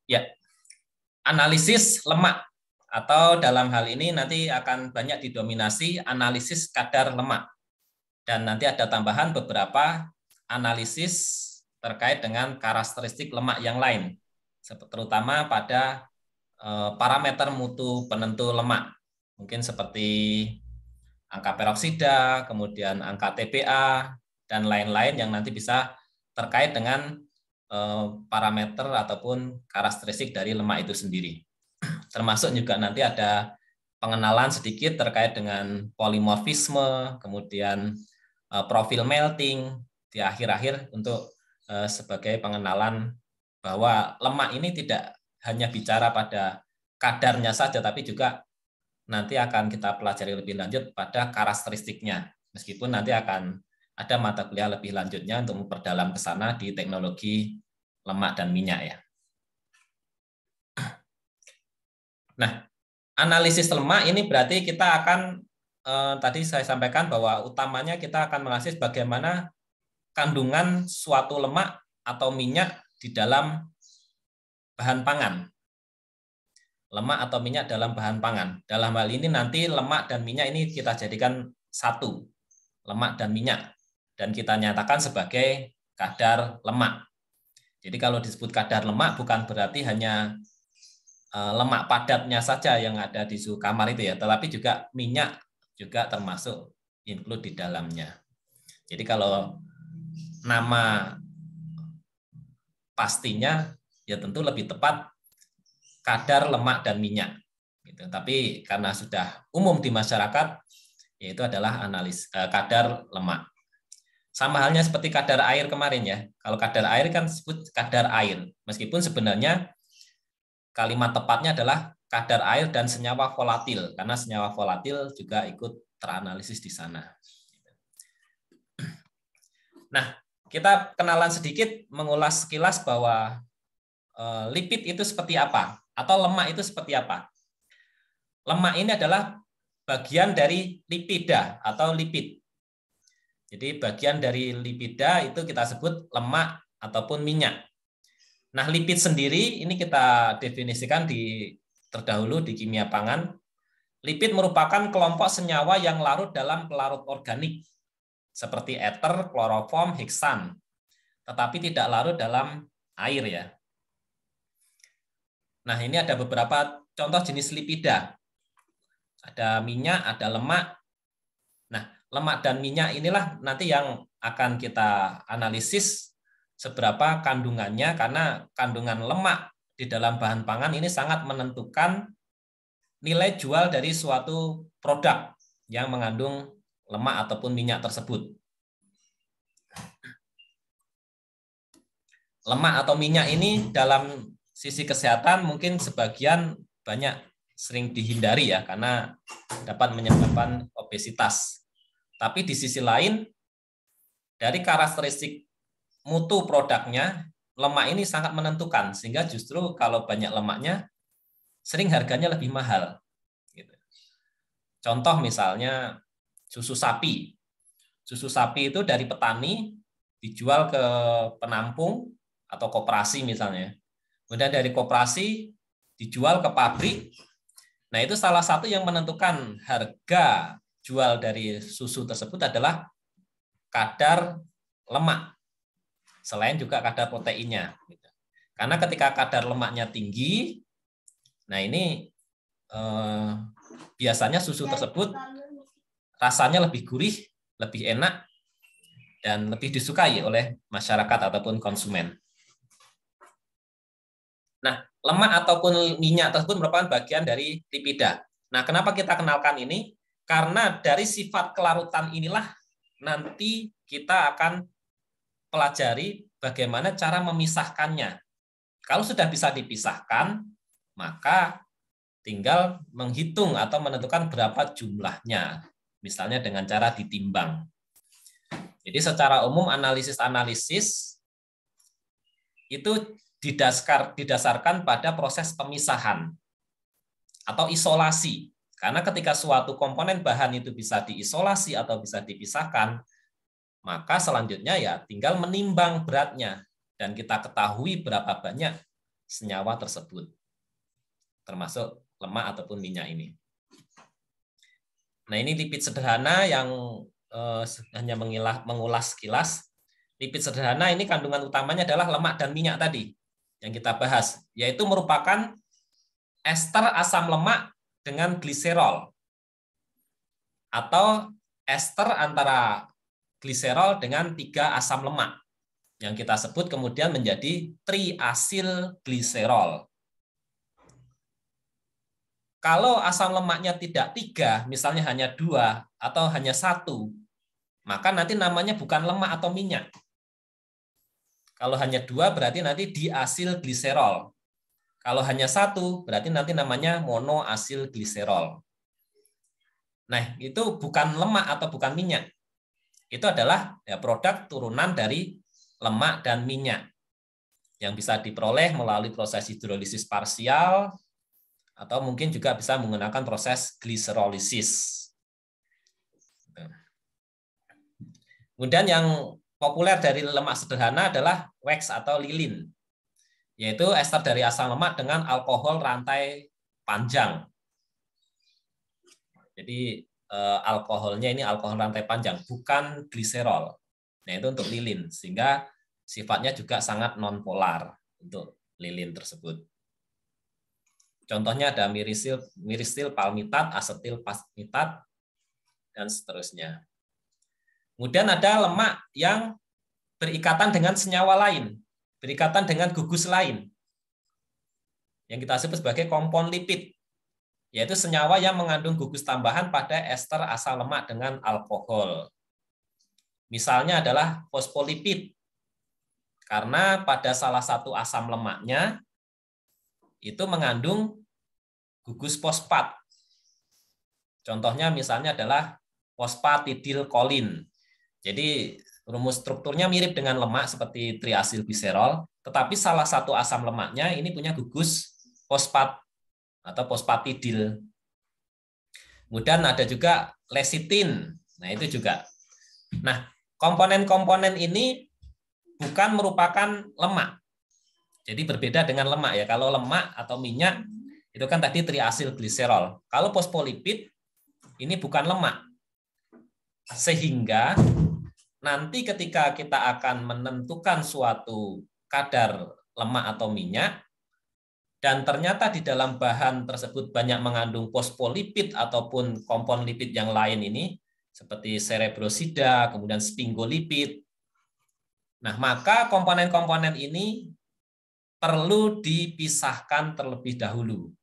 Ya, analisis lemak atau dalam hal ini nanti akan banyak didominasi analisis kadar lemak. Dan nanti ada tambahan beberapa analisis terkait dengan karakteristik lemak yang lain, terutama pada parameter mutu penentu lemak. Mungkin seperti angka peroksida, kemudian angka TBA, dan lain-lain yang nanti bisa terkait dengan parameter ataupun karakteristik dari lemak itu sendiri. Termasuk juga nanti ada pengenalan sedikit terkait dengan polimorfisme, kemudian profil melting di akhir-akhir untuk sebagai pengenalan bahwa lemak ini tidak hanya bicara pada kadarnya saja, tapi juga nanti akan kita pelajari lebih lanjut pada karakteristiknya. Meskipun nanti akan ada mata kuliah lebih lanjutnya untuk memperdalam ke sana di teknologi lemak dan minyak ya. Nah, analisis lemak ini berarti kita akan tadi saya sampaikan bahwa utamanya kita akan menganalisis bagaimana kandungan suatu lemak atau minyak di dalam bahan pangan. Lemak atau minyak dalam bahan pangan. Dalam hal ini nanti lemak dan minyak ini kita jadikan satu, lemak dan minyak, dan kita nyatakan sebagai kadar lemak. Jadi kalau disebut kadar lemak bukan berarti hanya lemak padatnya saja yang ada di suhu kamar itu ya, tetapi juga minyak juga termasuk include di dalamnya. Jadi kalau nama pastinya ya tentu lebih tepat kadar lemak dan minyak. Gitu. Tapi karena sudah umum di masyarakat, yaitu adalah kadar lemak. Sama halnya seperti kadar air kemarin ya. Kalau kadar air kan disebut kadar air. Meskipun sebenarnya kalimat tepatnya adalah kadar air dan senyawa volatil, karena senyawa volatil juga ikut teranalisis di sana. Nah, kita kenalan sedikit, mengulas sekilas bahwa lipid itu seperti apa, atau lemak itu seperti apa. Lemak ini adalah bagian dari lipida atau lipid. Jadi bagian dari lipida itu kita sebut lemak ataupun minyak. Nah, lipid sendiri ini kita definisikan terdahulu di kimia pangan. Lipid merupakan kelompok senyawa yang larut dalam pelarut organik seperti ether, kloroform, heksan, tetapi tidak larut dalam air ya. Nah, ini ada beberapa contoh jenis lipida. Ada minyak, ada lemak. Nah, lemak dan minyak inilah nanti yang akan kita analisis seberapa kandungannya, karena kandungan lemak di dalam bahan pangan ini sangat menentukan nilai jual dari suatu produk yang mengandung lemak ataupun minyak tersebut. Lemak atau minyak ini dalam sisi kesehatan mungkin sebagian banyak sering dihindari ya, karena dapat menyebabkan obesitas. Tapi di sisi lain, dari karakteristik mutu produknya, lemak ini sangat menentukan, sehingga justru kalau banyak lemaknya, sering harganya lebih mahal. Contoh misalnya susu sapi. Susu sapi itu dari petani dijual ke penampung atau koperasi misalnya. Kemudian dari koperasi dijual ke pabrik. Nah, itu salah satu yang menentukan harga jual dari susu tersebut adalah kadar lemak. Selain juga kadar proteinnya. Karena ketika kadar lemaknya tinggi, nah ini biasanya susu tersebut rasanya lebih gurih, lebih enak, dan lebih disukai oleh masyarakat ataupun konsumen. Nah, lemak ataupun minyak tersebut merupakan bagian dari lipida. Nah, kenapa kita kenalkan ini? Karena dari sifat kelarutan inilah nanti kita akan pelajari bagaimana cara memisahkannya. Kalau sudah bisa dipisahkan, maka tinggal menghitung atau menentukan berapa jumlahnya, misalnya dengan cara ditimbang. Jadi secara umum analisis-analisis itu didasarkan pada proses pemisahan atau isolasi. Karena ketika suatu komponen bahan itu bisa diisolasi atau bisa dipisahkan, maka selanjutnya ya tinggal menimbang beratnya, dan kita ketahui berapa banyak senyawa tersebut, termasuk lemak ataupun minyak ini. Nah, ini lipid sederhana yang hanya mengulas sekilas. Lipid sederhana ini kandungan utamanya adalah lemak dan minyak tadi yang kita bahas, yaitu merupakan ester asam lemak dengan gliserol atau ester antara gliserol dengan 3 asam lemak yang kita sebut kemudian menjadi triasil gliserol. Kalau asam lemaknya tidak 3, misalnya hanya 2 atau hanya 1, maka nanti namanya bukan lemak atau minyak. Kalau hanya 2 berarti nanti diasil gliserol. Kalau hanya 1 berarti nanti namanya monoasil gliserol. Nah, itu bukan lemak atau bukan minyak. Itu adalah produk turunan dari lemak dan minyak yang bisa diperoleh melalui proses hidrolisis parsial atau mungkin juga bisa menggunakan proses gliserolisis. Kemudian yang populer dari lemak sederhana adalah wax atau lilin, yaitu ester dari asam lemak dengan alkohol rantai panjang. Jadi alkoholnya ini alkohol rantai panjang, bukan gliserol. Nah, itu untuk lilin, sehingga sifatnya juga sangat nonpolar untuk lilin tersebut. Contohnya ada miristil palmitat, asetil palmitat, dan seterusnya. Kemudian ada lemak yang berikatan dengan senyawa lain, berikatan dengan gugus lain, yang kita sebut sebagai kompon lipid, yaitu senyawa yang mengandung gugus tambahan pada ester asam lemak dengan alkohol. Misalnya adalah fosfolipid, karena pada salah satu asam lemaknya itu mengandung gugus fosfat. Contohnya misalnya adalah fosfatidilkolin. Jadi rumus strukturnya mirip dengan lemak seperti triasilgliserol, tetapi salah satu asam lemaknya ini punya gugus fosfat atau fosfatidil. Kemudian ada juga lecitin. Nah, itu juga. Nah, komponen-komponen ini bukan merupakan lemak. Jadi berbeda dengan lemak ya. Kalau lemak atau minyak itu kan tadi triasilgliserol. Kalau fosfolipid ini bukan lemak. Sehingga nanti ketika kita akan menentukan suatu kadar lemak atau minyak, dan ternyata di dalam bahan tersebut banyak mengandung fosfolipid ataupun kompon lipid yang lain ini, seperti cerebrosida, kemudian sphingolipid. Nah, maka komponen-komponen ini perlu dipisahkan terlebih dahulu.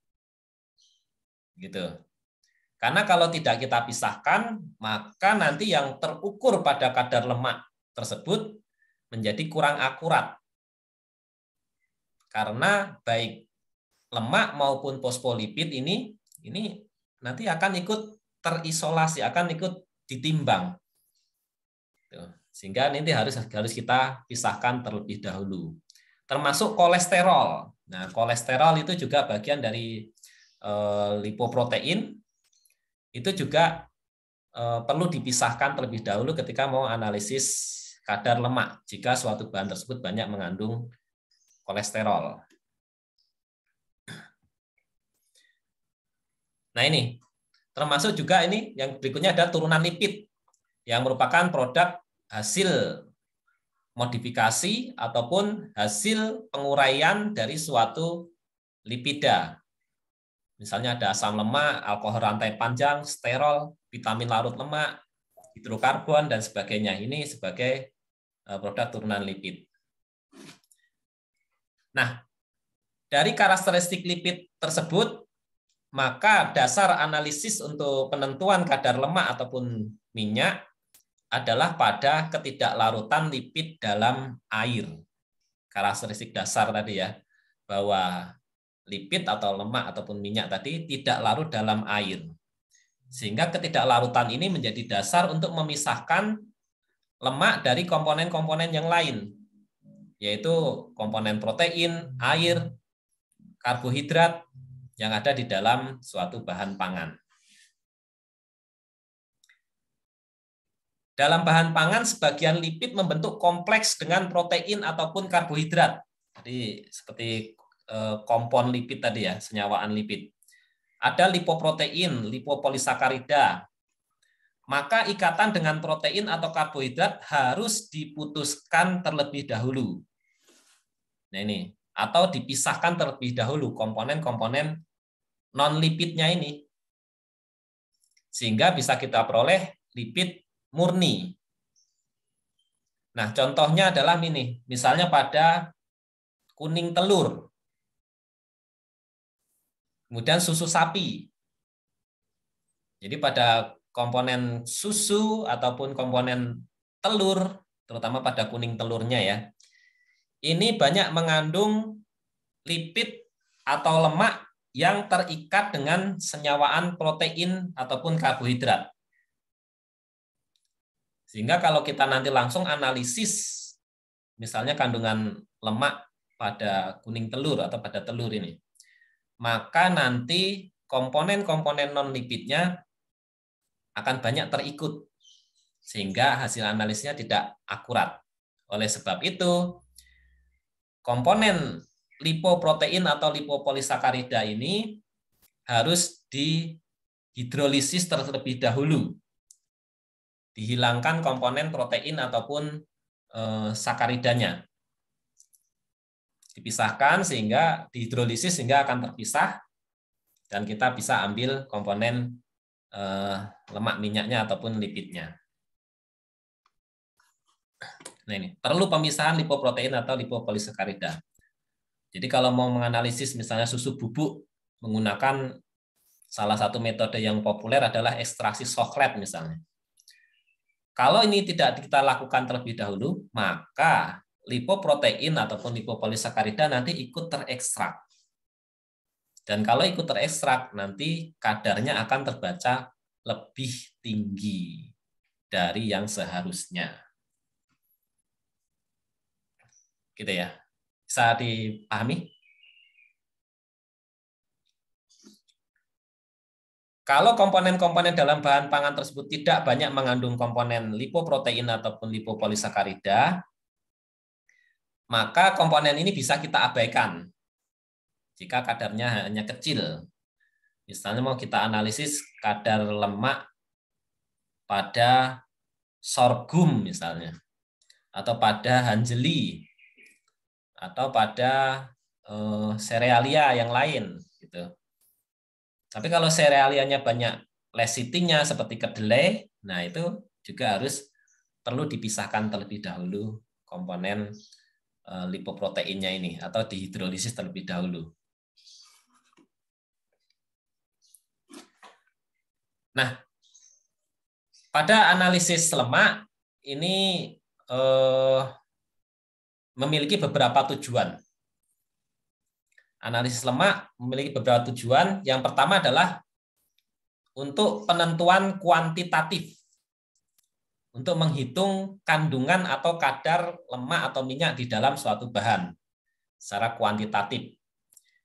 Gitu. Karena kalau tidak kita pisahkan, maka nanti yang terukur pada kadar lemak tersebut menjadi kurang akurat. Karena baik lemak maupun fosfolipid ini nanti akan ikut terisolasi, akan ikut ditimbang. Sehingga nanti harus kita pisahkan terlebih dahulu. Termasuk kolesterol. Nah, kolesterol itu juga bagian dari lipoprotein. Itu juga perlu dipisahkan terlebih dahulu ketika mau analisis kadar lemak jika suatu bahan tersebut banyak mengandung kolesterol. Nah, ini termasuk juga ini yang berikutnya ada turunan lipid yang merupakan produk hasil modifikasi ataupun hasil penguraian dari suatu lipida. Misalnya ada asam lemak, alkohol rantai panjang, sterol, vitamin larut lemak, hidrokarbon, dan sebagainya. Ini sebagai produk turunan lipid. Nah, dari karakteristik lipid tersebut, maka dasar analisis untuk penentuan kadar lemak ataupun minyak adalah pada ketidaklarutan lipid dalam air. Karakteristik dasar tadi ya, bahwa lipid atau lemak ataupun minyak tadi tidak larut dalam air. Sehingga ketidaklarutan ini menjadi dasar untuk memisahkan lemak dari komponen-komponen yang lain, yaitu komponen protein, air, karbohidrat yang ada di dalam suatu bahan pangan. Dalam bahan pangan, sebagian lipid membentuk kompleks dengan protein ataupun karbohidrat. Jadi seperti kompon lipid tadi ya, senyawaan lipid. Ada lipoprotein, lipopolisakarida. Maka ikatan dengan protein atau karbohidrat harus diputuskan terlebih dahulu. Nah ini, atau dipisahkan terlebih dahulu komponen-komponen non-lipidnya ini. Sehingga bisa kita peroleh lipid murni. Nah, contohnya adalah ini, misalnya pada kuning telur, kemudian susu sapi. Jadi pada komponen susu ataupun komponen telur, terutama pada kuning telurnya ya, ini banyak mengandung lipid atau lemak yang terikat dengan senyawaan protein ataupun karbohidrat. Sehingga kalau kita nanti langsung analisis, misalnya kandungan lemak pada kuning telur atau pada telur ini, maka nanti komponen-komponen non-lipidnya akan banyak terikut, sehingga hasil analisnya tidak akurat. Oleh sebab itu, komponen lipoprotein atau lipopolisakarida ini harus dihidrolisis terlebih dahulu. Dihilangkan komponen protein ataupun sakaridanya. Dipisahkan sehingga dihidrolisis sehingga akan terpisah dan kita bisa ambil komponen lemak minyaknya ataupun lipidnya. Nah ini, perlu pemisahan lipoprotein atau lipopolisakarida. Jadi kalau mau menganalisis misalnya susu bubuk menggunakan salah satu metode yang populer adalah ekstraksi soklet misalnya. Kalau ini tidak kita lakukan terlebih dahulu, maka lipoprotein ataupun lipopolisakarida nanti ikut terekstrak. Dan kalau ikut terekstrak, nanti kadarnya akan terbaca lebih tinggi dari yang seharusnya. Gitu ya. Bisa dipahami? Kalau komponen-komponen dalam bahan pangan tersebut tidak banyak mengandung komponen lipoprotein ataupun lipopolisakarida, maka komponen ini bisa kita abaikan jika kadarnya hanya kecil. Misalnya mau kita analisis kadar lemak pada sorghum misalnya, atau pada hanjeli, atau pada serealia yang lain gitu. Tapi kalau serealianya banyak lecithinnya seperti kedelai, nah itu juga harus perlu dipisahkan terlebih dahulu komponen lipoproteinnya ini atau dihidrolisis terlebih dahulu. Nah, pada analisis lemak ini memiliki beberapa tujuan. Analisis lemak memiliki beberapa tujuan. Yang pertama adalah untuk penentuan kuantitatif, untuk menghitung kandungan atau kadar lemak atau minyak di dalam suatu bahan secara kuantitatif,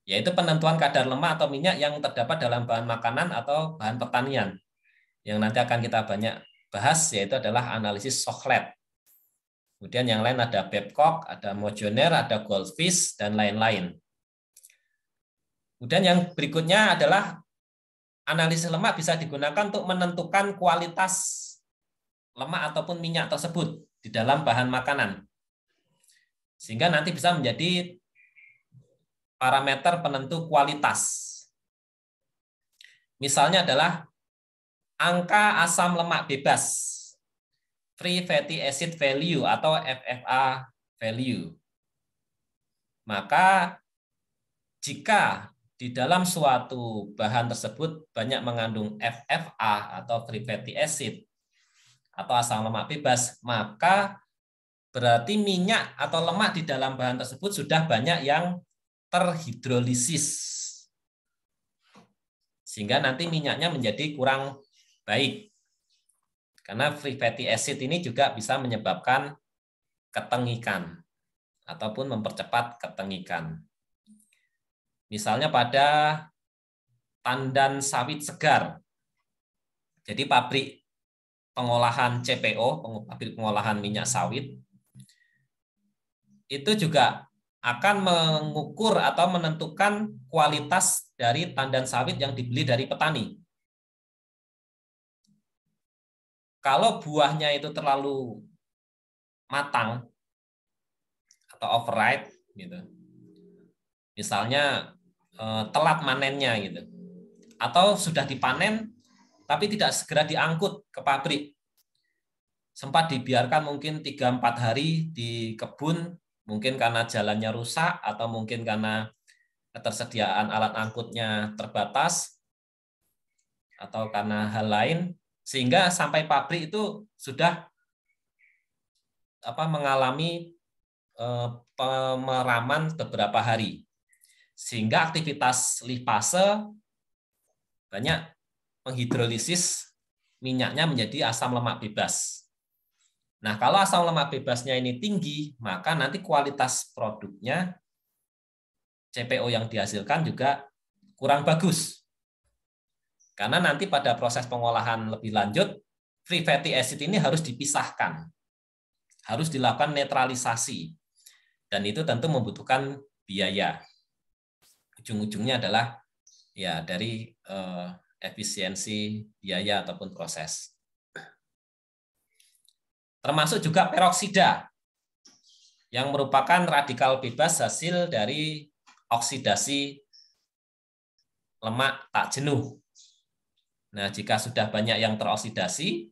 yaitu penentuan kadar lemak atau minyak yang terdapat dalam bahan makanan atau bahan pertanian. Yang nanti akan kita banyak bahas yaitu adalah analisis Soklet. Kemudian yang lain ada Babcock, ada Mojoner, ada Goldfish, dan lain-lain. Kemudian yang berikutnya adalah analisis lemak bisa digunakan untuk menentukan kualitas lemak ataupun minyak tersebut di dalam bahan makanan. Sehingga nanti bisa menjadi parameter penentu kualitas. Misalnya adalah angka asam lemak bebas, free fatty acid value atau FFA value. Maka jika di dalam suatu bahan tersebut banyak mengandung FFA atau free fatty acid atau asam lemak bebas, maka berarti minyak atau lemak di dalam bahan tersebut sudah banyak yang terhidrolisis. Sehingga nanti minyaknya menjadi kurang baik. Karena free fatty acid ini juga bisa menyebabkan ketengikan ataupun mempercepat ketengikan. Misalnya pada tandan sawit segar. Jadi pabrik pengolahan CPO, pabrik pengolahan minyak sawit, itu juga akan mengukur atau menentukan kualitas dari tandan sawit yang dibeli dari petani. Kalau buahnya itu terlalu matang atau overripe gitu, misalnya telat manennya gitu, atau sudah dipanen tapi tidak segera diangkut ke pabrik, sempat dibiarkan mungkin 3-4 hari di kebun, mungkin karena jalannya rusak atau mungkin karena ketersediaan alat angkutnya terbatas atau karena hal lain, sehingga sampai pabrik itu sudah mengalami pemeraman beberapa hari, sehingga aktivitas lipase banyak menghidrolisis minyaknya menjadi asam lemak bebas. Nah, kalau asam lemak bebasnya ini tinggi, maka nanti kualitas produknya, CPO yang dihasilkan juga kurang bagus. Karena nanti pada proses pengolahan lebih lanjut, free fatty acid ini harus dipisahkan, harus dilakukan netralisasi, dan itu tentu membutuhkan biaya. Ujung-ujungnya adalah ya dari efisiensi biaya ataupun proses. Termasuk juga peroksida, yang merupakan radikal bebas hasil dari oksidasi lemak tak jenuh. Nah, jika sudah banyak yang teroksidasi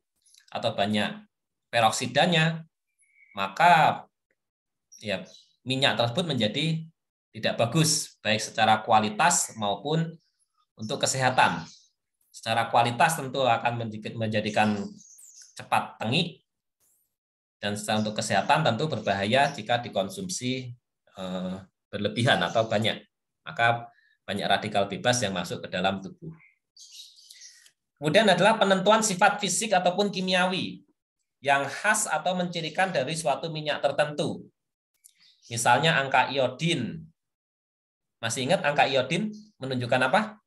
atau banyak peroksidanya, maka ya minyak tersebut menjadi tidak bagus, baik secara kualitas maupun untuk kesehatan. Secara kualitas tentu akan menjadikan cepat tengik, dan secara untuk kesehatan tentu berbahaya jika dikonsumsi berlebihan atau banyak. Maka banyak radikal bebas yang masuk ke dalam tubuh. Kemudian adalah penentuan sifat fisik ataupun kimiawi yang khas atau mencirikan dari suatu minyak tertentu. Misalnya angka iodin. Masih ingat angka iodin menunjukkan apa?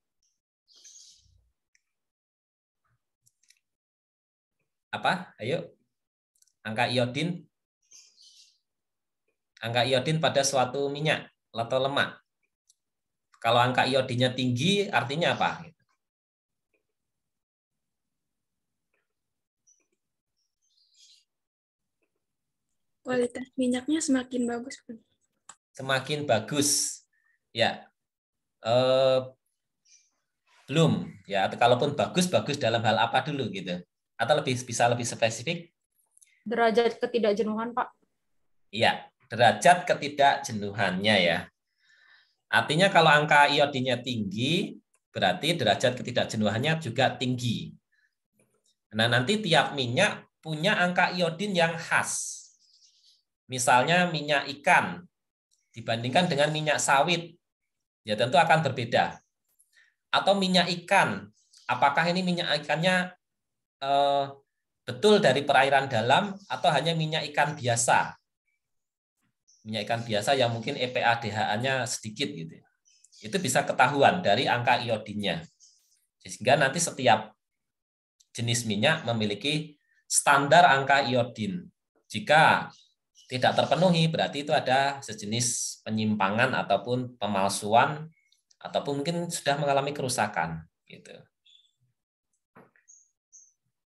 Apa? Ayo. Angka iodin. Angka iodin pada suatu minyak atau lemak. Kalau angka iodinnya tinggi, artinya apa? Kualitas minyaknya semakin bagus. Semakin bagus. Ya. Belum. Ya, kalaupun bagus dalam hal apa dulu gitu? Atau bisa lebih spesifik? Derajat ketidakjenuhan, Pak. Iya, derajat ketidakjenuhannya ya. Artinya kalau angka iodinnya tinggi, berarti derajat ketidakjenuhannya juga tinggi. Nah, nanti tiap minyak punya angka iodin yang khas. Misalnya minyak ikan dibandingkan dengan minyak sawit, ya tentu akan berbeda. Atau minyak ikan, apakah ini minyak ikannya betul dari perairan dalam atau hanya minyak ikan biasa? Minyak ikan biasa yang mungkin EPA DHA-nya sedikit gitu. Itu bisa ketahuan dari angka iodinnya. Sehingga nanti setiap jenis minyak memiliki standar angka iodin. Jika tidak terpenuhi, berarti itu ada sejenis penyimpangan ataupun pemalsuan ataupun mungkin sudah mengalami kerusakan gitu.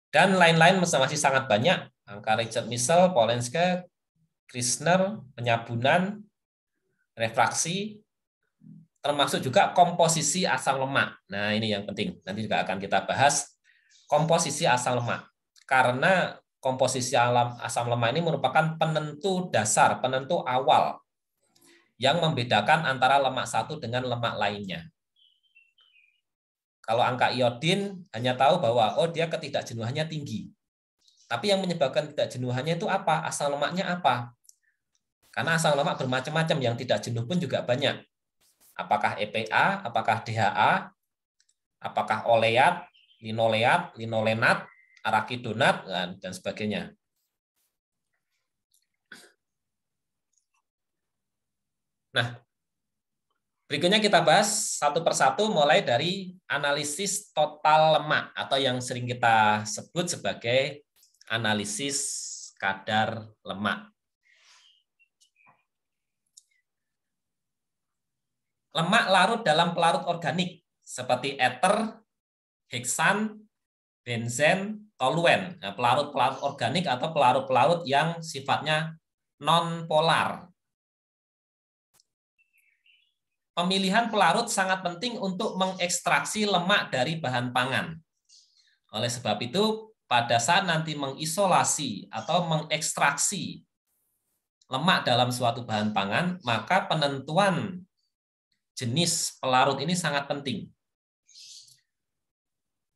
Dan lain-lain masih sangat banyak, angka Richard Missel, Polenske, Krisner, penyabunan, refraksi, termasuk juga komposisi asam lemak. Nah, ini yang penting. Nanti juga akan kita bahas komposisi asam lemak. Karena komposisi asam lemak ini merupakan penentu dasar, penentu awal yang membedakan antara lemak satu dengan lemak lainnya. Kalau angka iodin hanya tahu bahwa dia ketidakjenuhannya tinggi. Tapi yang menyebabkan ketidakjenuhannya itu apa? Asam lemaknya apa? Karena asam lemak bermacam-macam, yang tidak jenuh pun juga banyak. Apakah EPA, apakah DHA, apakah oleat, linoleat, linolenat, arakidonat, dan sebagainya. Nah, berikutnya kita bahas satu persatu mulai dari analisis total lemak atau yang sering kita sebut sebagai analisis kadar lemak. lemak larut dalam pelarut organik seperti ether, heksan, benzen, toluen. Nah, pelarut-pelarut organik atau pelarut-pelarut yang sifatnya non-polar. Pemilihan pelarut sangat penting untuk mengekstraksi lemak dari bahan pangan. Oleh sebab itu, pada saat nanti mengisolasi atau mengekstraksi lemak dalam suatu bahan pangan, maka penentuan jenis pelarut ini sangat penting.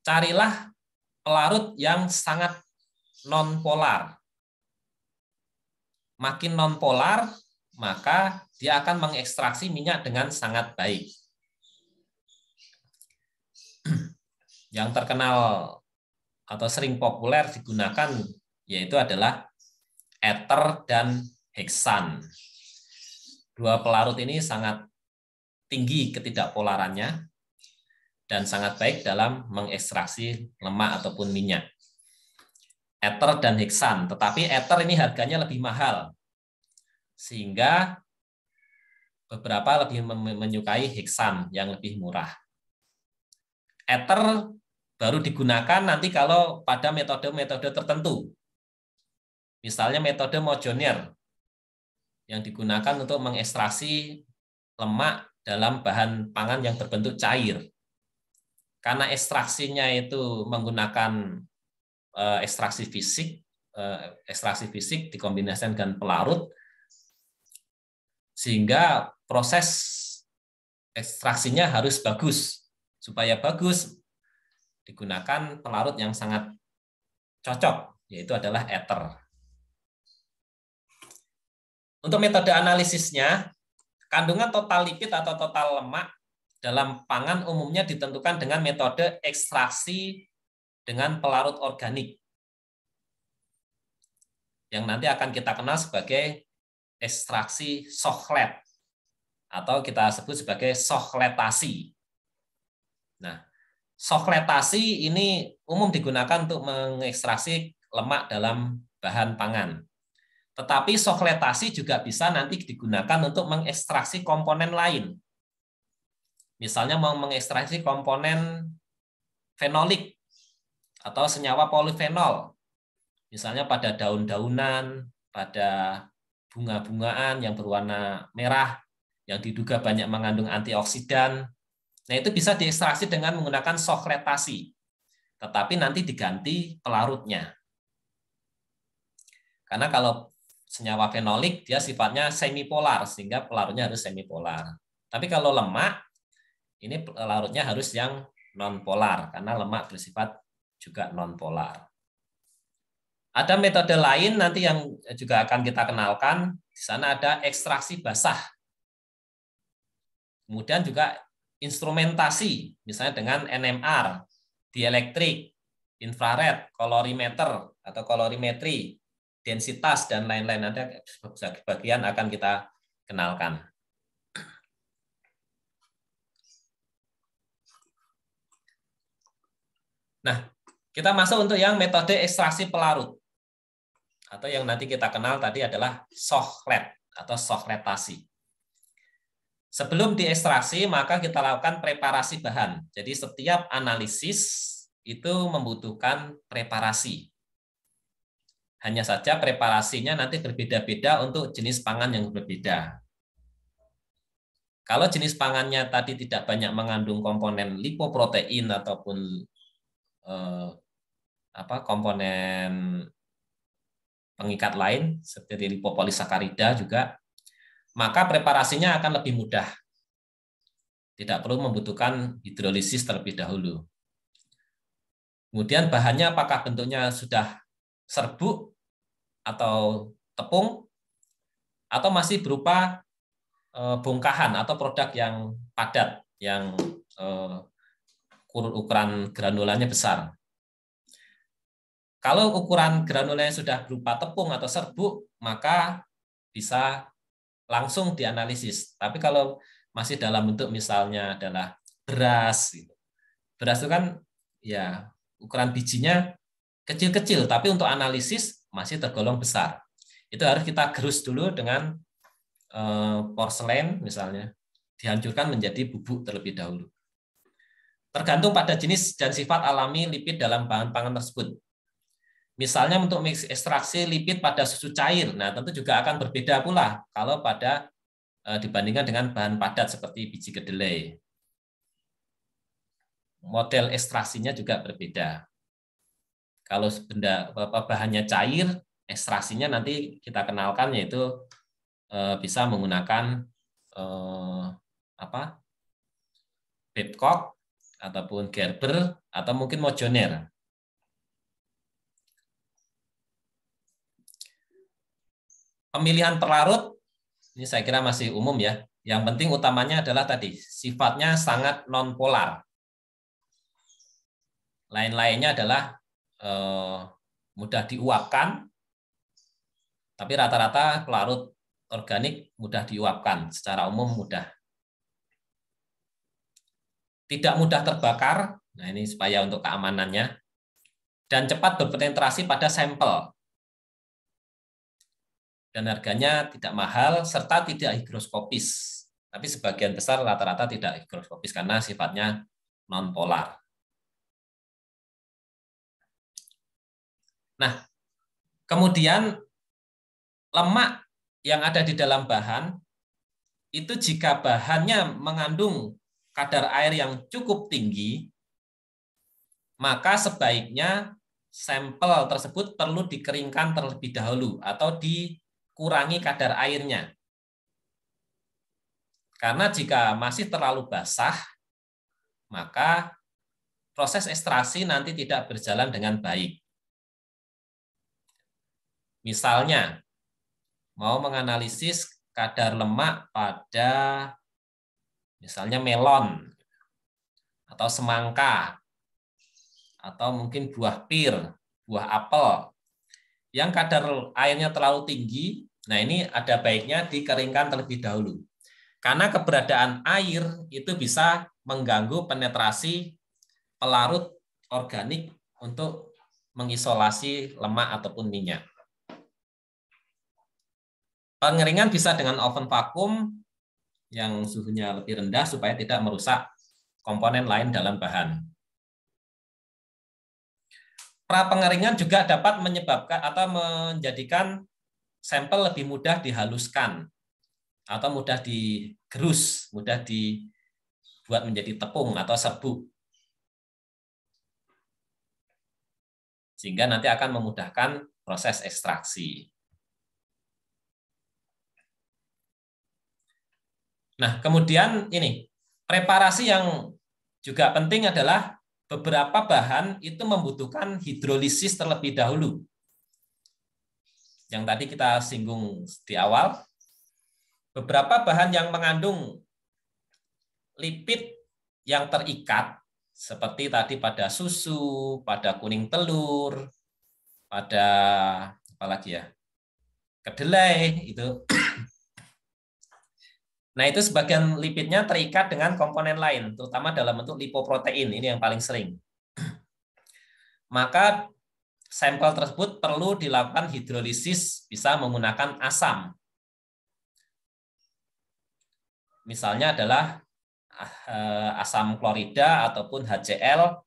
Carilah pelarut yang sangat non-polar. Makin non-polar, maka dia akan mengekstraksi minyak dengan sangat baik. Yang terkenal atau sering populer digunakan yaitu adalah ether dan heksan. Dua pelarut ini sangat tinggi ketidakpolarannya dan sangat baik dalam mengekstraksi lemak ataupun minyak. Ether dan heksan, tetapi ether ini harganya lebih mahal, sehingga beberapa lebih menyukai heksan yang lebih murah. Ether baru digunakan nanti kalau pada metode-metode tertentu. Misalnya metode Mojoner yang digunakan untuk mengekstraksi lemak dalam bahan pangan yang berbentuk cair. Karena ekstraksinya itu menggunakan ekstraksi fisik dikombinasikan dengan pelarut, sehingga proses ekstraksinya harus bagus. Supaya bagus, digunakan pelarut yang sangat cocok, yaitu adalah ether. Untuk metode analisisnya, kandungan total lipid atau total lemak dalam pangan umumnya ditentukan dengan metode ekstraksi dengan pelarut organik, yang nanti akan kita kenal sebagai ekstraksi sochlet, atau kita sebut sebagai sochletasi. Nah, sochletasi ini umum digunakan untuk mengekstraksi lemak dalam bahan pangan. Tetapi sochletasi juga bisa nanti digunakan untuk mengekstraksi komponen lain. Misalnya mau mengekstraksi komponen fenolik atau senyawa polifenol. Misalnya pada daun-daunan, pada bunga-bungaan yang berwarna merah, yang diduga banyak mengandung antioksidan. Nah, itu bisa diekstraksi dengan menggunakan sochletasi. Tetapi nanti diganti pelarutnya. Karena kalau senyawa fenolik, dia sifatnya semipolar, sehingga pelarutnya harus semipolar. Tapi kalau lemak, ini pelarutnya harus yang non-polar, karena lemak bersifat juga non-polar. Ada metode lain nanti yang juga akan kita kenalkan. Di sana ada ekstraksi basah. Kemudian juga instrumentasi, misalnya dengan NMR, dielektrik, infrared, kolorimeter atau kolorimetri, densitas, dan lain-lain. Ada bagian akan kita kenalkan. Nah, kita masuk untuk yang metode ekstraksi pelarut, atau yang nanti kita kenal tadi adalah sochlet atau sochletasi. Sebelum diekstraksi, maka kita lakukan preparasi bahan. Jadi setiap analisis itu membutuhkan preparasi. Hanya saja preparasinya nanti berbeda-beda untuk jenis pangan yang berbeda. Kalau jenis pangannya tadi tidak banyak mengandung komponen lipoprotein ataupun komponen pengikat lain seperti lipopolisakarida juga, maka preparasinya akan lebih mudah. Tidak perlu membutuhkan hidrolisis terlebih dahulu. Kemudian bahannya apakah bentuknya sudah serbuk atau tepung, atau masih berupa bongkahan atau produk yang padat, yang ukuran granulanya besar. Kalau ukuran granulanya sudah berupa tepung atau serbuk, maka bisa langsung dianalisis. Tapi kalau masih dalam bentuk misalnya adalah beras, beras itu kan ya ukuran bijinya kecil-kecil, tapi untuk analisis masih tergolong besar. Itu harus kita gerus dulu dengan porselen misalnya, dihancurkan menjadi bubuk terlebih dahulu. Tergantung pada jenis dan sifat alami lipid dalam bahan pangan tersebut. Misalnya untuk ekstraksi lipid pada susu cair, nah tentu juga akan berbeda pula kalau pada dibandingkan dengan bahan padat seperti biji kedelai. Model ekstraksinya juga berbeda. Kalau bahannya cair, ekstraksinya nanti kita kenalkan yaitu bisa menggunakan Babcock ataupun Gerber atau mungkin Mojoner. Pemilihan pelarut ini saya kira masih umum ya. Yang penting utamanya adalah tadi sifatnya sangat non-polar. Lain-lainnya adalah mudah diuapkan, tapi rata-rata pelarut organik mudah diuapkan, secara umum mudah. Tidak mudah terbakar, nah ini supaya untuk keamanannya, dan cepat berpenetrasi pada sampel. Dan harganya tidak mahal, serta tidak higroskopis. Tapi sebagian besar rata-rata tidak higroskopis karena sifatnya non-polar. Nah, kemudian lemak yang ada di dalam bahan, itu jika bahannya mengandung kadar air yang cukup tinggi, maka sebaiknya sampel tersebut perlu dikeringkan terlebih dahulu atau dikurangi kadar airnya. Karena jika masih terlalu basah, maka proses ekstraksi nanti tidak berjalan dengan baik. Misalnya, mau menganalisis kadar lemak pada misalnya melon, atau semangka, atau mungkin buah pir, buah apel, yang kadar airnya terlalu tinggi, nah ini ada baiknya dikeringkan terlebih dahulu. Karena keberadaan air itu bisa mengganggu penetrasi pelarut organik untuk mengisolasi lemak ataupun minyak. Pengeringan bisa dengan oven vakum yang suhunya lebih rendah supaya tidak merusak komponen lain dalam bahan. Pra-pengeringan juga dapat menyebabkan atau menjadikan sampel lebih mudah dihaluskan atau mudah digerus, mudah dibuat menjadi tepung atau serbuk. Sehingga nanti akan memudahkan proses ekstraksi. Nah, kemudian ini, preparasi yang juga penting adalah beberapa bahan itu membutuhkan hidrolisis terlebih dahulu. Yang tadi kita singgung di awal, beberapa bahan yang mengandung lipid yang terikat, seperti tadi pada susu, pada kuning telur, pada apalagi ya, kedelai itu. Nah, itu sebagian lipidnya terikat dengan komponen lain, terutama dalam bentuk lipoprotein, ini yang paling sering. Maka sampel tersebut perlu dilakukan hidrolisis, bisa menggunakan asam. Misalnya adalah asam klorida ataupun HCl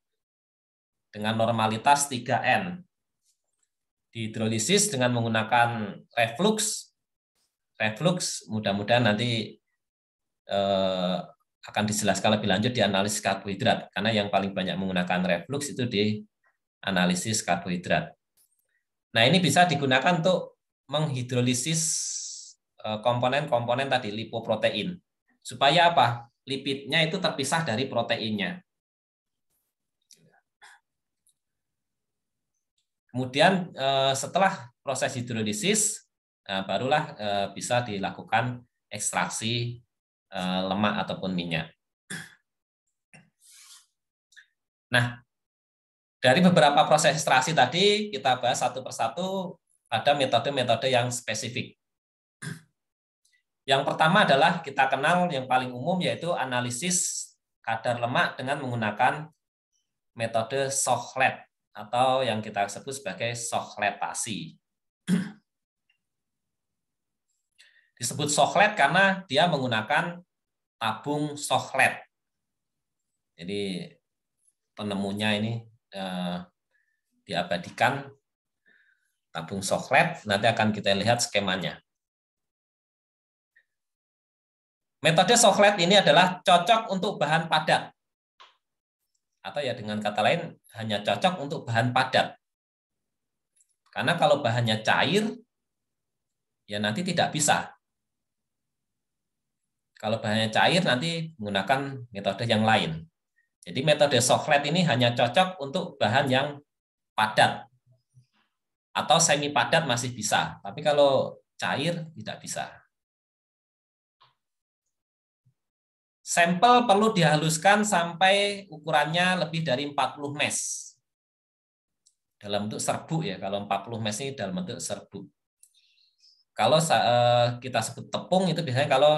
dengan normalitas 3N. Dihidrolisis dengan menggunakan reflux. Reflux mudah-mudahan nanti akan dijelaskan lebih lanjut di analisis karbohidrat, karena yang paling banyak menggunakan reflux itu di analisis karbohidrat. Nah, ini bisa digunakan untuk menghidrolisis komponen-komponen tadi lipoprotein. Supaya apa? Lipidnya itu terpisah dari proteinnya. Kemudian setelah proses hidrolisis, barulah bisa dilakukan ekstraksi lemak ataupun minyak. Nah, dari beberapa proses ekstraksi tadi kita bahas satu persatu, ada metode-metode yang spesifik. Yang pertama adalah kita kenal yang paling umum, yaitu analisis kadar lemak dengan menggunakan metode Sochlet atau yang kita sebut sebagai sochletasi. Disebut Sochlet karena dia menggunakan tabung Sochlet. Jadi penemunya ini diabadikan tabung Sochlet. Nanti akan kita lihat skemanya. Metode Sochlet ini adalah cocok untuk bahan padat. Atau ya dengan kata lain, hanya cocok untuk bahan padat. Karena kalau bahannya cair, ya nanti tidak bisa. Kalau bahannya cair, nanti menggunakan metode yang lain. Jadi metode Sochlet ini hanya cocok untuk bahan yang padat. Atau semi padat masih bisa. Tapi kalau cair, tidak bisa. Sampel perlu dihaluskan sampai ukurannya lebih dari 40 mes. Dalam bentuk serbuk ya, kalau 40 mes ini dalam bentuk serbuk. Kalau kita sebut tepung itu biasanya kalau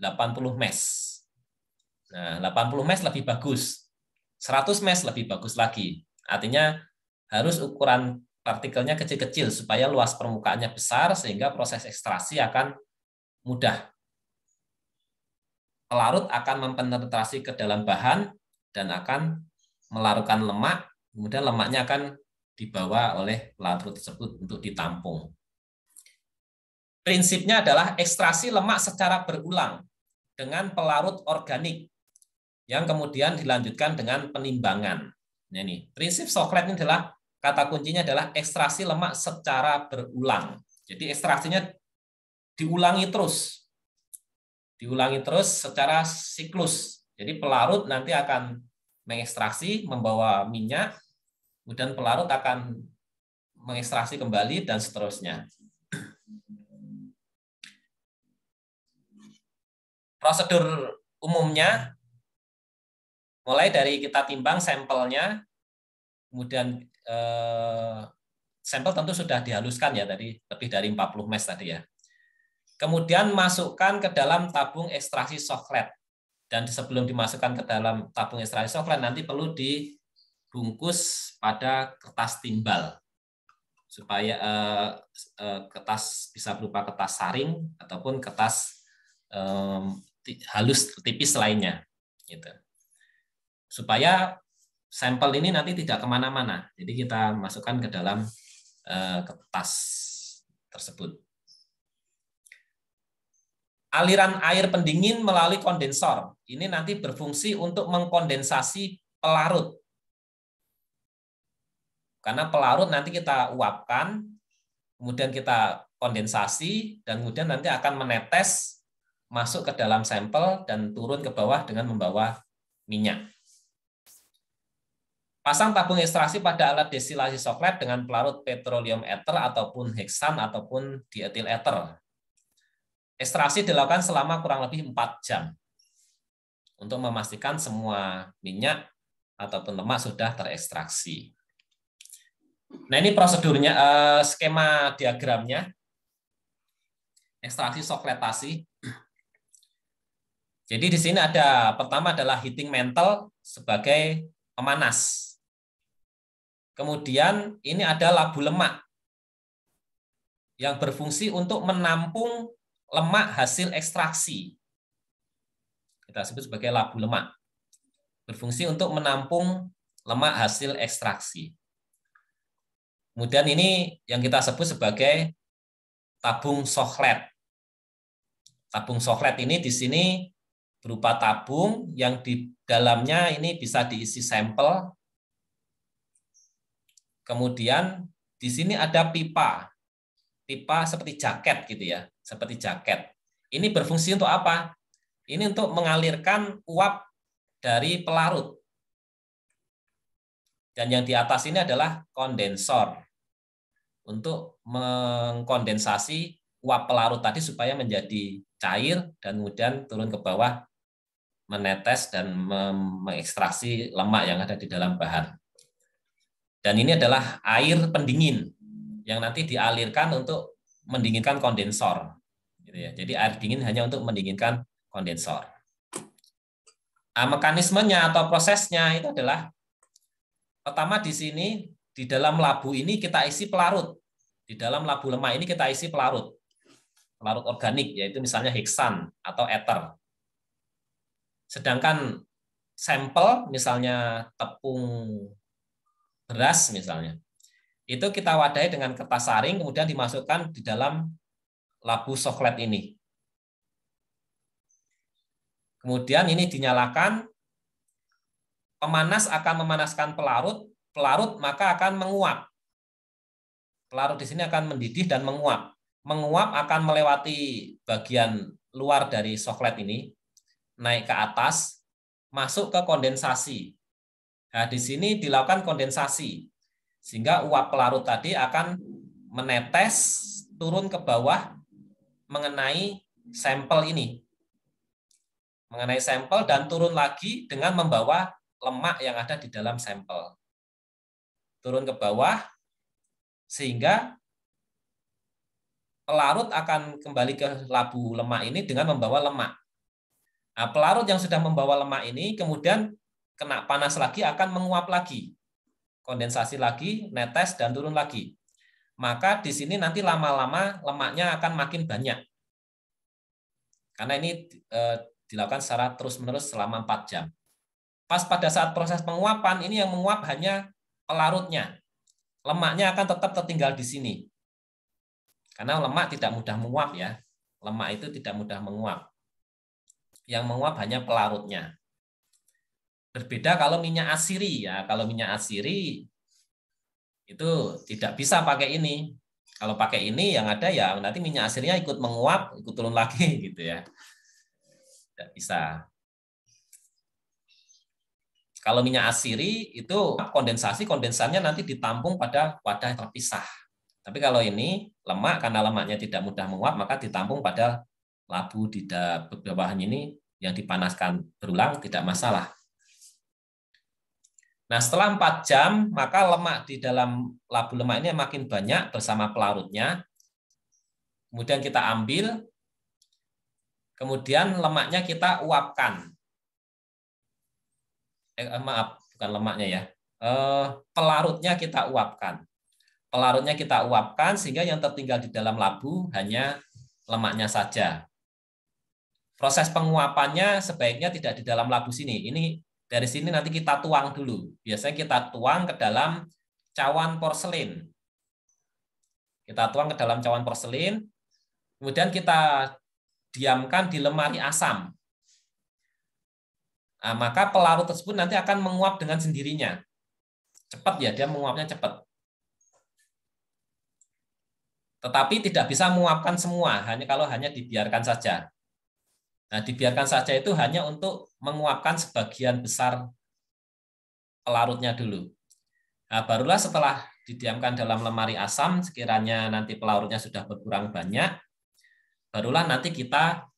80 mes. Nah, 80 mes lebih bagus. 100 mes lebih bagus lagi. Artinya harus ukuran partikelnya kecil-kecil supaya luas permukaannya besar sehingga proses ekstraksi akan mudah. Pelarut akan mempenetrasi ke dalam bahan dan akan melarutkan lemak, kemudian lemaknya akan dibawa oleh pelarut tersebut untuk ditampung. Prinsipnya adalah ekstraksi lemak secara berulang dengan pelarut organik yang kemudian dilanjutkan dengan penimbangan. Nah, ini prinsip Sochlet ini adalah kata kuncinya adalah ekstraksi lemak secara berulang. Jadi ekstraksinya diulangi terus. Diulangi terus secara siklus. Jadi pelarut nanti akan mengekstraksi, membawa minyak, kemudian pelarut akan mengekstraksi kembali, dan seterusnya. Prosedur umumnya, mulai dari kita timbang sampelnya, kemudian sampel tentu sudah dihaluskan ya tadi, lebih dari 40 mes tadi ya. Kemudian masukkan ke dalam tabung ekstraksi Sochlet. Dan sebelum dimasukkan ke dalam tabung ekstraksi Sochlet, nanti perlu dibungkus pada kertas timbal. Supaya kertas bisa berupa kertas saring ataupun kertas halus tipis lainnya. Gitu. Supaya sampel ini nanti tidak kemana-mana. Jadi kita masukkan ke dalam kertas tersebut. Aliran air pendingin melalui kondensor. Ini nanti berfungsi untuk mengkondensasi pelarut. Karena pelarut nanti kita uapkan, kemudian kita kondensasi, dan kemudian nanti akan menetes masuk ke dalam sampel dan turun ke bawah dengan membawa minyak. Pasang tabung ekstraksi pada alat destilasi Sochlet dengan pelarut petroleum ether ataupun heksan ataupun dietil ether. Ekstraksi dilakukan selama kurang lebih 4 jam untuk memastikan semua minyak ataupun lemak sudah terekstraksi. Nah, ini prosedurnya, skema diagramnya. Ekstraksi sochletasi. Jadi di sini ada, pertama adalah heating mantle sebagai pemanas. Kemudian ini ada labu lemak yang berfungsi untuk menampung lemak hasil ekstraksi. Kita sebut sebagai labu lemak. Berfungsi untuk menampung lemak hasil ekstraksi. Kemudian ini yang kita sebut sebagai tabung Sochlet. Tabung Sochlet ini di sini berupa tabung yang di dalamnya ini bisa diisi sampel. Kemudian di sini ada pipa. Pipa seperti jaket gitu ya, seperti jaket. Ini berfungsi untuk apa? Ini untuk mengalirkan uap dari pelarut. Dan yang di atas ini adalah kondensor untuk mengkondensasi uap pelarut tadi supaya menjadi cair dan kemudian turun ke bawah, menetes dan mengekstraksi lemak yang ada di dalam bahan. Dan ini adalah air pendingin yang nanti dialirkan untuk mendinginkan kondensor. Gitu ya. Jadi air dingin hanya untuk mendinginkan kondensor. Nah, mekanismenya atau prosesnya itu adalah, pertama di sini, di dalam labu ini kita isi pelarut. Di dalam labu lemak ini kita isi pelarut. Pelarut organik, yaitu misalnya heksan atau ether. Sedangkan sampel misalnya tepung beras misalnya, itu kita wadahi dengan kertas saring kemudian dimasukkan di dalam labu coklat ini. Kemudian ini dinyalakan, pemanas akan memanaskan pelarut, pelarut maka akan menguap. Pelarut di sini akan mendidih dan menguap. Menguap akan melewati bagian luar dari coklat ini, naik ke atas, masuk ke kondensasi. Nah, di sini dilakukan kondensasi, sehingga uap pelarut tadi akan menetes turun ke bawah mengenai sampel ini. Mengenai sampel dan turun lagi dengan membawa lemak yang ada di dalam sampel. Turun ke bawah, sehingga pelarut akan kembali ke labu lemak ini dengan membawa lemak. Nah, pelarut yang sudah membawa lemak ini kemudian kena panas lagi akan menguap lagi. Kondensasi lagi, netes, dan turun lagi. Maka di sini nanti lama-lama lemaknya akan makin banyak. Karena ini dilakukan secara terus-menerus selama 4 jam. Pas pada saat proses penguapan, ini yang menguap hanya pelarutnya. Lemaknya akan tetap tertinggal di sini. Karena lemak tidak mudah menguap ya. Lemak itu tidak mudah menguap. Yang menguap hanya pelarutnya. Berbeda kalau minyak asiri ya. Kalau minyak asiri itu tidak bisa pakai ini. Kalau pakai ini yang ada ya nanti minyak asirinya ikut menguap, ikut turun lagi gitu ya. Tidak bisa. Kalau minyak asiri itu kondensannya nanti ditampung pada wadah terpisah. Tapi kalau ini lemak, karena lemaknya tidak mudah menguap, maka ditampung pada labu di bawahnya ini yang dipanaskan berulang, tidak masalah. Nah, setelah 4 jam, maka lemak di dalam labu lemak ini makin banyak bersama pelarutnya. Kemudian kita ambil, kemudian lemaknya kita uapkan. Maaf, bukan lemaknya ya. Pelarutnya kita uapkan. Pelarutnya kita uapkan sehingga yang tertinggal di dalam labu hanya lemaknya saja. Proses penguapannya sebaiknya tidak di dalam labu sini. Ini dari sini nanti kita tuang dulu. Biasanya kita tuang ke dalam cawan porselin. Kita tuang ke dalam cawan porselin. Kemudian kita diamkan di lemari asam. Nah, maka pelarut tersebut nanti akan menguap dengan sendirinya. Cepat ya, dia menguapnya cepat. Tetapi tidak bisa menguapkan semua, kalau hanya dibiarkan saja. Nah, dibiarkan saja itu hanya untuk menguapkan sebagian besar pelarutnya dulu. Nah, barulah setelah didiamkan dalam lemari asam, sekiranya nanti pelarutnya sudah berkurang banyak, barulah nanti kita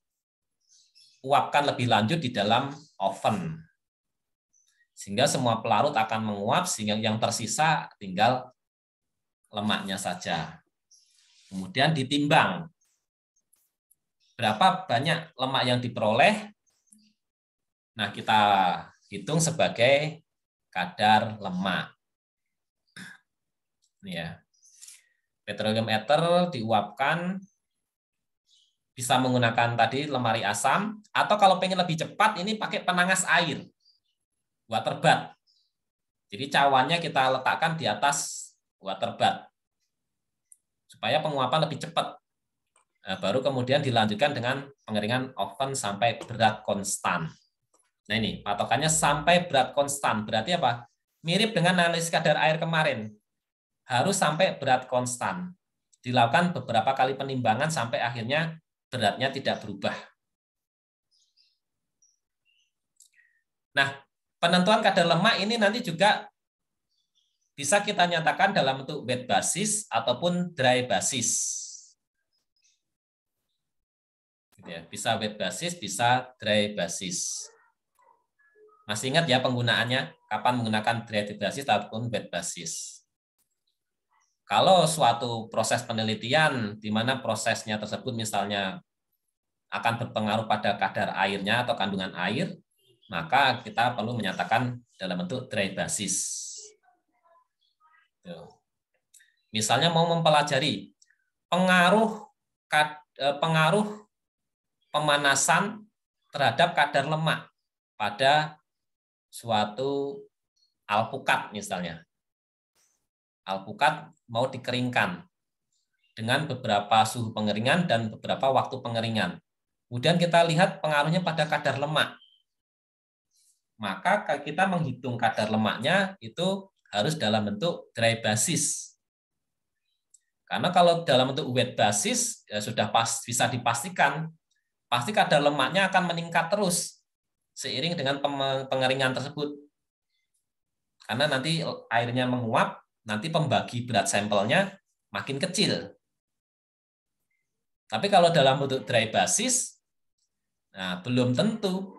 uapkan lebih lanjut di dalam oven. Sehingga semua pelarut akan menguap, sehingga yang tersisa tinggal lemaknya saja. Kemudian ditimbang. Berapa banyak lemak yang diperoleh? Nah, kita hitung sebagai kadar lemak. Ini ya. Petroleum ether diuapkan, bisa menggunakan tadi lemari asam, atau kalau pengen lebih cepat ini pakai penangas air, water bath. Jadi cawannya kita letakkan di atas water bath supaya penguapan lebih cepat. Nah, baru kemudian dilanjutkan dengan pengeringan oven sampai berat konstan. Nah, ini patokannya sampai berat konstan. Berarti apa? Mirip dengan analisis kadar air kemarin. Harus sampai berat konstan. Dilakukan beberapa kali penimbangan sampai akhirnya beratnya tidak berubah. Nah, penentuan kadar lemak ini nanti juga bisa kita nyatakan dalam bentuk wet basis ataupun dry basis. Bisa wet basis, bisa dry basis. Masih ingat ya penggunaannya? Kapan menggunakan dry basis ataupun wet basis? Kalau suatu proses penelitian di mana prosesnya tersebut misalnya akan berpengaruh pada kadar airnya atau kandungan air, maka kita perlu menyatakan dalam bentuk dry basis. Misalnya mau mempelajari pengaruh pemanasan terhadap kadar lemak. pada suatu alpukat misalnya. Alpukat mau dikeringkan dengan beberapa suhu pengeringan dan beberapa waktu pengeringan. Kemudian kita lihat pengaruhnya pada kadar lemak. Maka kita menghitung kadar lemaknya itu harus dalam bentuk dry basis. Karena kalau dalam bentuk wet basis ya sudah bisa dipastikan pasti kadar lemaknya akan meningkat terus seiring dengan pengeringan tersebut. Karena nanti airnya menguap, nanti pembagi berat sampelnya makin kecil. Tapi kalau dalam bentuk dry basis, nah belum tentu,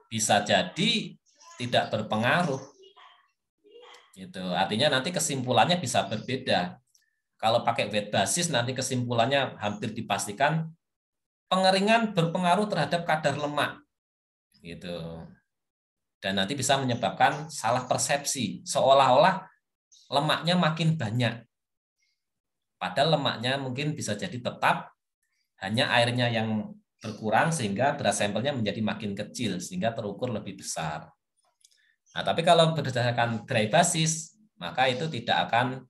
bisa jadi tidak berpengaruh. Gitu. Artinya nanti kesimpulannya bisa berbeda. Kalau pakai wet basis nanti kesimpulannya hampir dipastikan pengeringan berpengaruh terhadap kadar lemak. Gitu. Dan nanti bisa menyebabkan salah persepsi, seolah-olah lemaknya makin banyak. Padahal lemaknya mungkin bisa jadi tetap, hanya airnya yang berkurang sehingga berat sampelnya menjadi makin kecil, sehingga terukur lebih besar. Nah, tapi kalau berdasarkan dry basis, maka itu tidak akan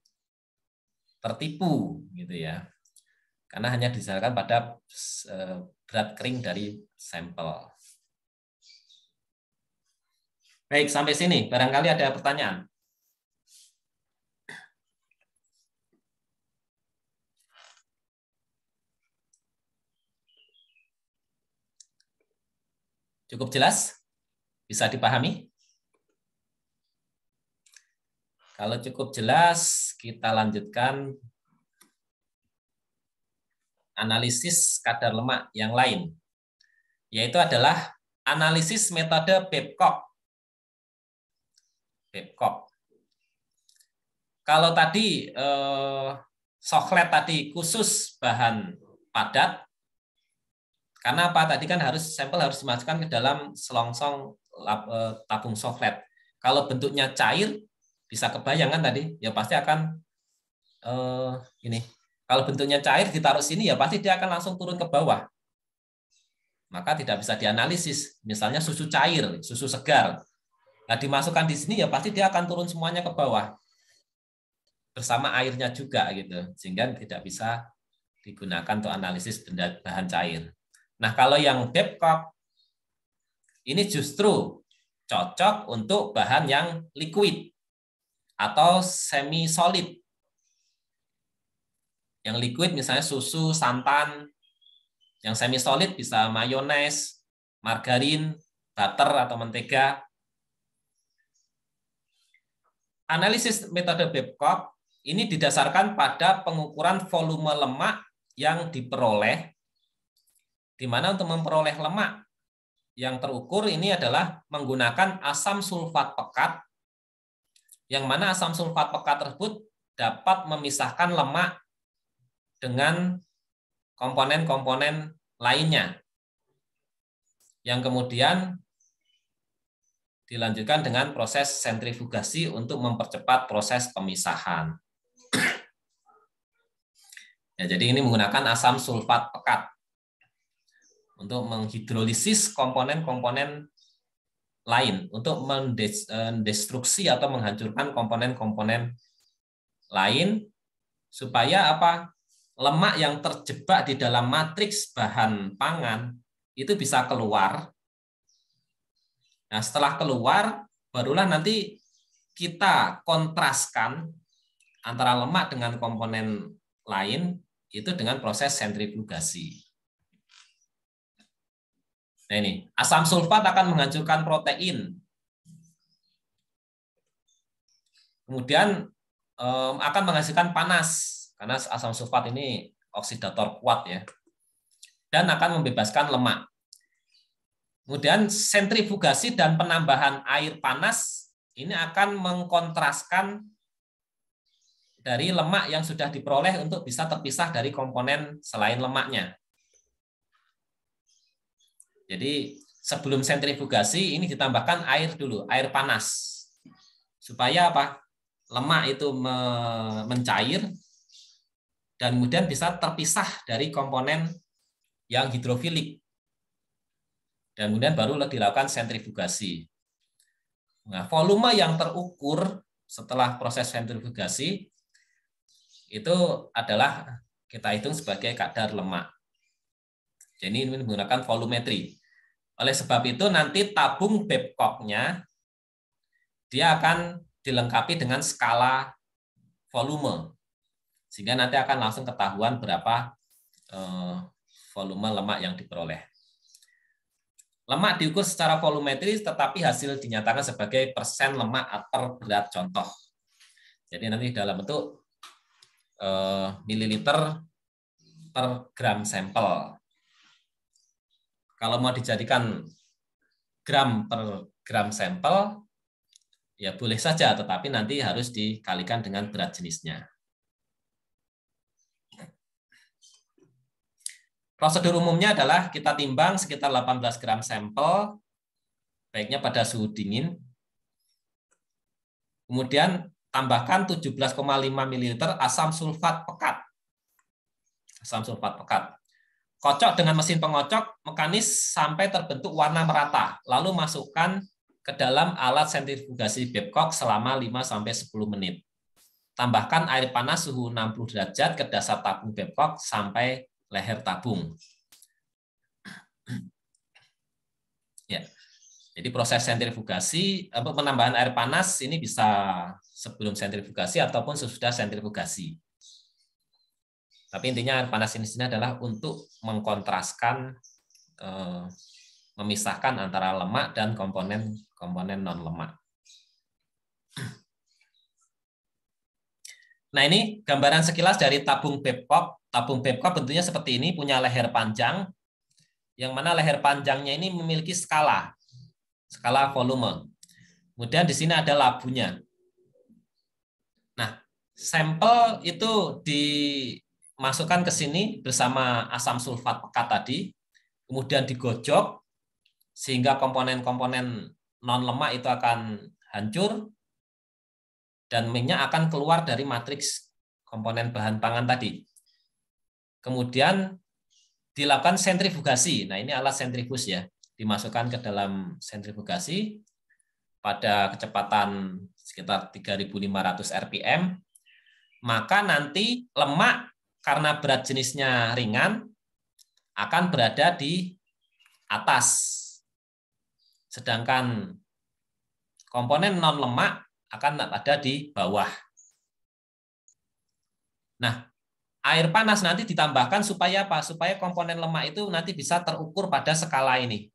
tertipu, gitu ya. Karena hanya didasarkan pada berat kering dari sampel. Baik, sampai sini. Barangkali ada pertanyaan. Cukup jelas? Bisa dipahami? Kalau cukup jelas, kita lanjutkan analisis kadar lemak yang lain, yaitu adalah analisis metode Babcock. Kalau tadi soklet tadi khusus bahan padat, karena apa? Tadi kan sampel harus dimasukkan ke dalam selongsong tabung soklet. Kalau bentuknya cair, bisa kebayang kan tadi? Ya pasti akan ini. Kalau bentuknya cair ditaruh sini, ya pasti dia akan langsung turun ke bawah. Maka tidak bisa dianalisis. Misalnya susu cair, susu segar. Nah, dimasukkan di sini ya pasti dia akan turun semuanya ke bawah. Bersama airnya juga gitu. Sehingga tidak bisa digunakan untuk analisis bahan cair. Nah, kalau yang Babcock ini justru cocok untuk bahan yang liquid atau semi solid. Yang liquid misalnya susu, santan. Yang semi solid bisa mayones, margarin, butter atau mentega. Analisis metode Babcock ini didasarkan pada pengukuran volume lemak yang diperoleh, di mana untuk memperoleh lemak yang terukur ini adalah menggunakan asam sulfat pekat, yang mana asam sulfat pekat tersebut dapat memisahkan lemak dengan komponen-komponen lainnya, yang kemudian dilanjutkan dengan proses sentrifugasi untuk mempercepat proses pemisahan. Ya, jadi ini menggunakan asam sulfat pekat untuk menghidrolisis komponen-komponen lain, untuk mendestruksi atau menghancurkan komponen-komponen lain, supaya apa? Lemak yang terjebak di dalam matriks bahan pangan itu bisa keluar. Nah, setelah keluar, barulah nanti kita kontraskan antara lemak dengan komponen lain itu dengan proses sentrifugasi. Nah ini, asam sulfat akan menghancurkan protein. Kemudian akan menghasilkan panas, karena asam sulfat ini oksidator kuat ya. Dan akan membebaskan lemak. Kemudian sentrifugasi dan penambahan air panas ini akan mengkontraskan dari lemak yang sudah diperoleh untuk bisa terpisah dari komponen selain lemaknya. Jadi sebelum sentrifugasi ini ditambahkan air dulu, air panas. Supaya apa? Lemak itu mencair dan kemudian bisa terpisah dari komponen yang hidrofilik. Dan kemudian baru dilakukan sentrifugasi. Nah, volume yang terukur setelah proses sentrifugasi itu adalah kita hitung sebagai kadar lemak. Jadi ini menggunakan volumetri. Oleh sebab itu nanti tabung Babcock-nya dia akan dilengkapi dengan skala volume. Sehingga nanti akan langsung ketahuan berapa volume lemak yang diperoleh. Lemak diukur secara volumetris, tetapi hasil dinyatakan sebagai persen lemak per berat contoh. Jadi nanti dalam bentuk mililiter per gram sampel. Kalau mau dijadikan gram per gram sampel, ya boleh saja, tetapi nanti harus dikalikan dengan berat jenisnya. Prosedur umumnya adalah kita timbang sekitar 18 gram sampel, baiknya pada suhu dingin. Kemudian tambahkan 17,5 ml asam sulfat pekat. Asam sulfat pekat. Kocok dengan mesin pengocok mekanis sampai terbentuk warna merata. Lalu masukkan ke dalam alat sentrifugasi Babcock selama 5-10 menit. Tambahkan air panas suhu 60 derajat ke dasar tabung Babcock sampai leher tabung. Ya. Jadi proses sentrifugasi, penambahan air panas ini bisa sebelum sentrifugasi ataupun sesudah sentrifugasi. Tapi intinya air panas ini adalah untuk mengkontraskan, memisahkan antara lemak dan komponen non-lemak. Nah, ini gambaran sekilas dari tabung Babcock. Tabung Babcock bentuknya seperti ini, punya leher panjang, yang mana leher panjangnya ini memiliki skala volume. Kemudian di sini ada labunya. Nah, sampel itu dimasukkan ke sini bersama asam sulfat pekat tadi, kemudian digojok sehingga komponen-komponen non-lemak itu akan hancur, dan minyak akan keluar dari matriks komponen bahan pangan tadi. Kemudian dilakukan sentrifugasi. Nah, ini alat sentrifuge ya. Dimasukkan ke dalam sentrifugasi pada kecepatan sekitar 3.500 rpm. Maka nanti lemak karena berat jenisnya ringan akan berada di atas. Sedangkan komponen non-lemak akan ada di bawah. Nah, air panas nanti ditambahkan supaya apa? Supaya komponen lemak itu nanti bisa terukur pada skala ini.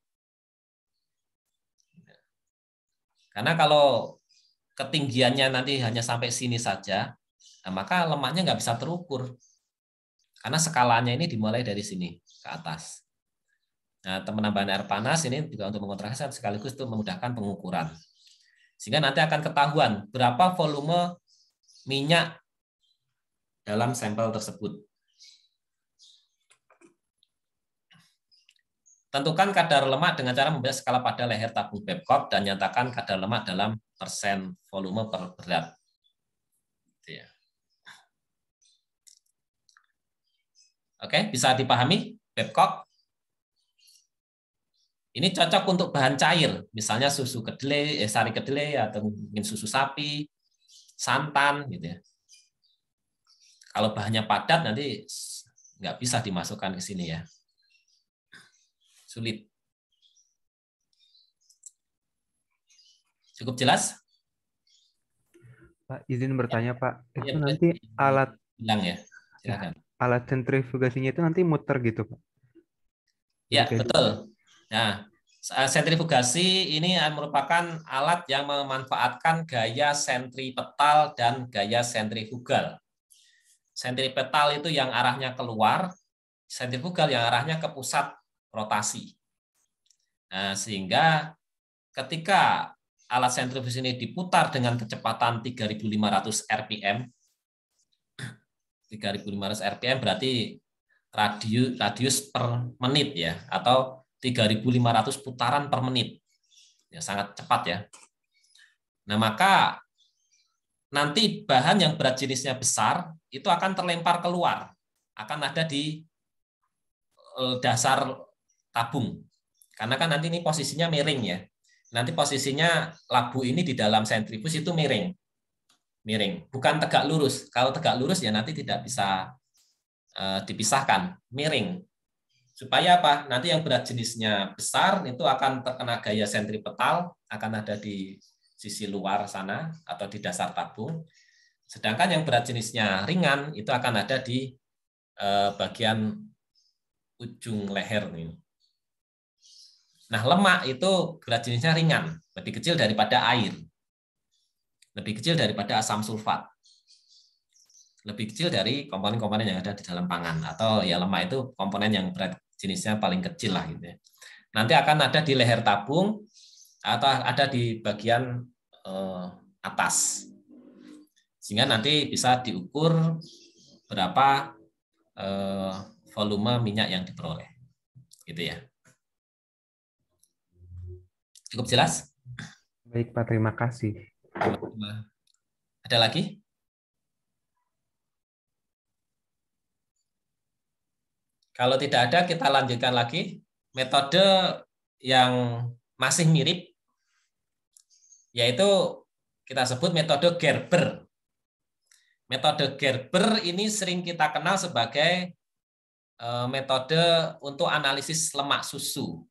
Karena kalau ketinggiannya nanti hanya sampai sini saja, nah maka lemaknya nggak bisa terukur. Karena skalanya ini dimulai dari sini ke atas. Nah, penambahan air panas ini juga untuk mengontraskan sekaligus untuk memudahkan pengukuran. Sehingga nanti akan ketahuan berapa volume minyak dalam sampel tersebut. Tentukan kadar lemak dengan cara membuat skala pada leher tabung Babcock dan nyatakan kadar lemak dalam persen volume per berat. Oke, bisa dipahami Babcock? Ini cocok untuk bahan cair, misalnya susu kedelai, sari kedelai, atau mungkin susu sapi, santan, gitu ya. Kalau bahannya padat nanti nggak bisa dimasukkan ke sini ya. Sulit. Cukup jelas? Pak, izin bertanya, Pak. Ya, Itu nanti alat bilang ya. Silakan. Alat sentrifugasinya itu nanti muter gitu, Pak? Ya, betul. Nah, sentrifugasi ini merupakan alat yang memanfaatkan gaya sentripetal dan gaya sentrifugal. Sentripetal itu yang arahnya keluar, sentrifugal yang arahnya ke pusat rotasi. Nah, sehingga ketika alat sentrifugus ini diputar dengan kecepatan 3.500 rpm, 3.500 rpm berarti radius per menit ya, atau 3.500 putaran per menit. Ya, sangat cepat ya. Nah, maka nanti bahan yang berat jenisnya besar itu akan terlempar keluar, akan ada di dasar tabung. Karena kan nanti ini posisinya miring ya. Nanti posisinya labu ini di dalam sentrifuge itu miring. Miring, bukan tegak lurus. Kalau tegak lurus ya nanti tidak bisa dipisahkan, miring. Supaya apa? Nanti yang berat jenisnya besar itu akan terkena gaya sentripetal, akan ada di sisi luar sana atau di dasar tabung. Sedangkan yang berat jenisnya ringan itu akan ada di bagian ujung leher nih. Nah, lemak itu berat jenisnya ringan, lebih kecil daripada air. Lebih kecil daripada asam sulfat. Lebih kecil dari komponen-komponen yang ada di dalam pangan, atau ya lemak itu komponen yang berat jenisnya paling kecil lah gitu ya. Nanti akan ada di leher tabung atau ada di bagian atas. Sehingga nanti bisa diukur berapa volume minyak yang diperoleh. Gitu ya. Cukup jelas? Baik, Pak. Terima kasih. Ada lagi? Kalau tidak ada, kita lanjutkan lagi. Metode yang masih mirip, yaitu kita sebut metode Gerber. Metode Gerber ini sering kita kenal sebagai metode untuk analisis lemak susu.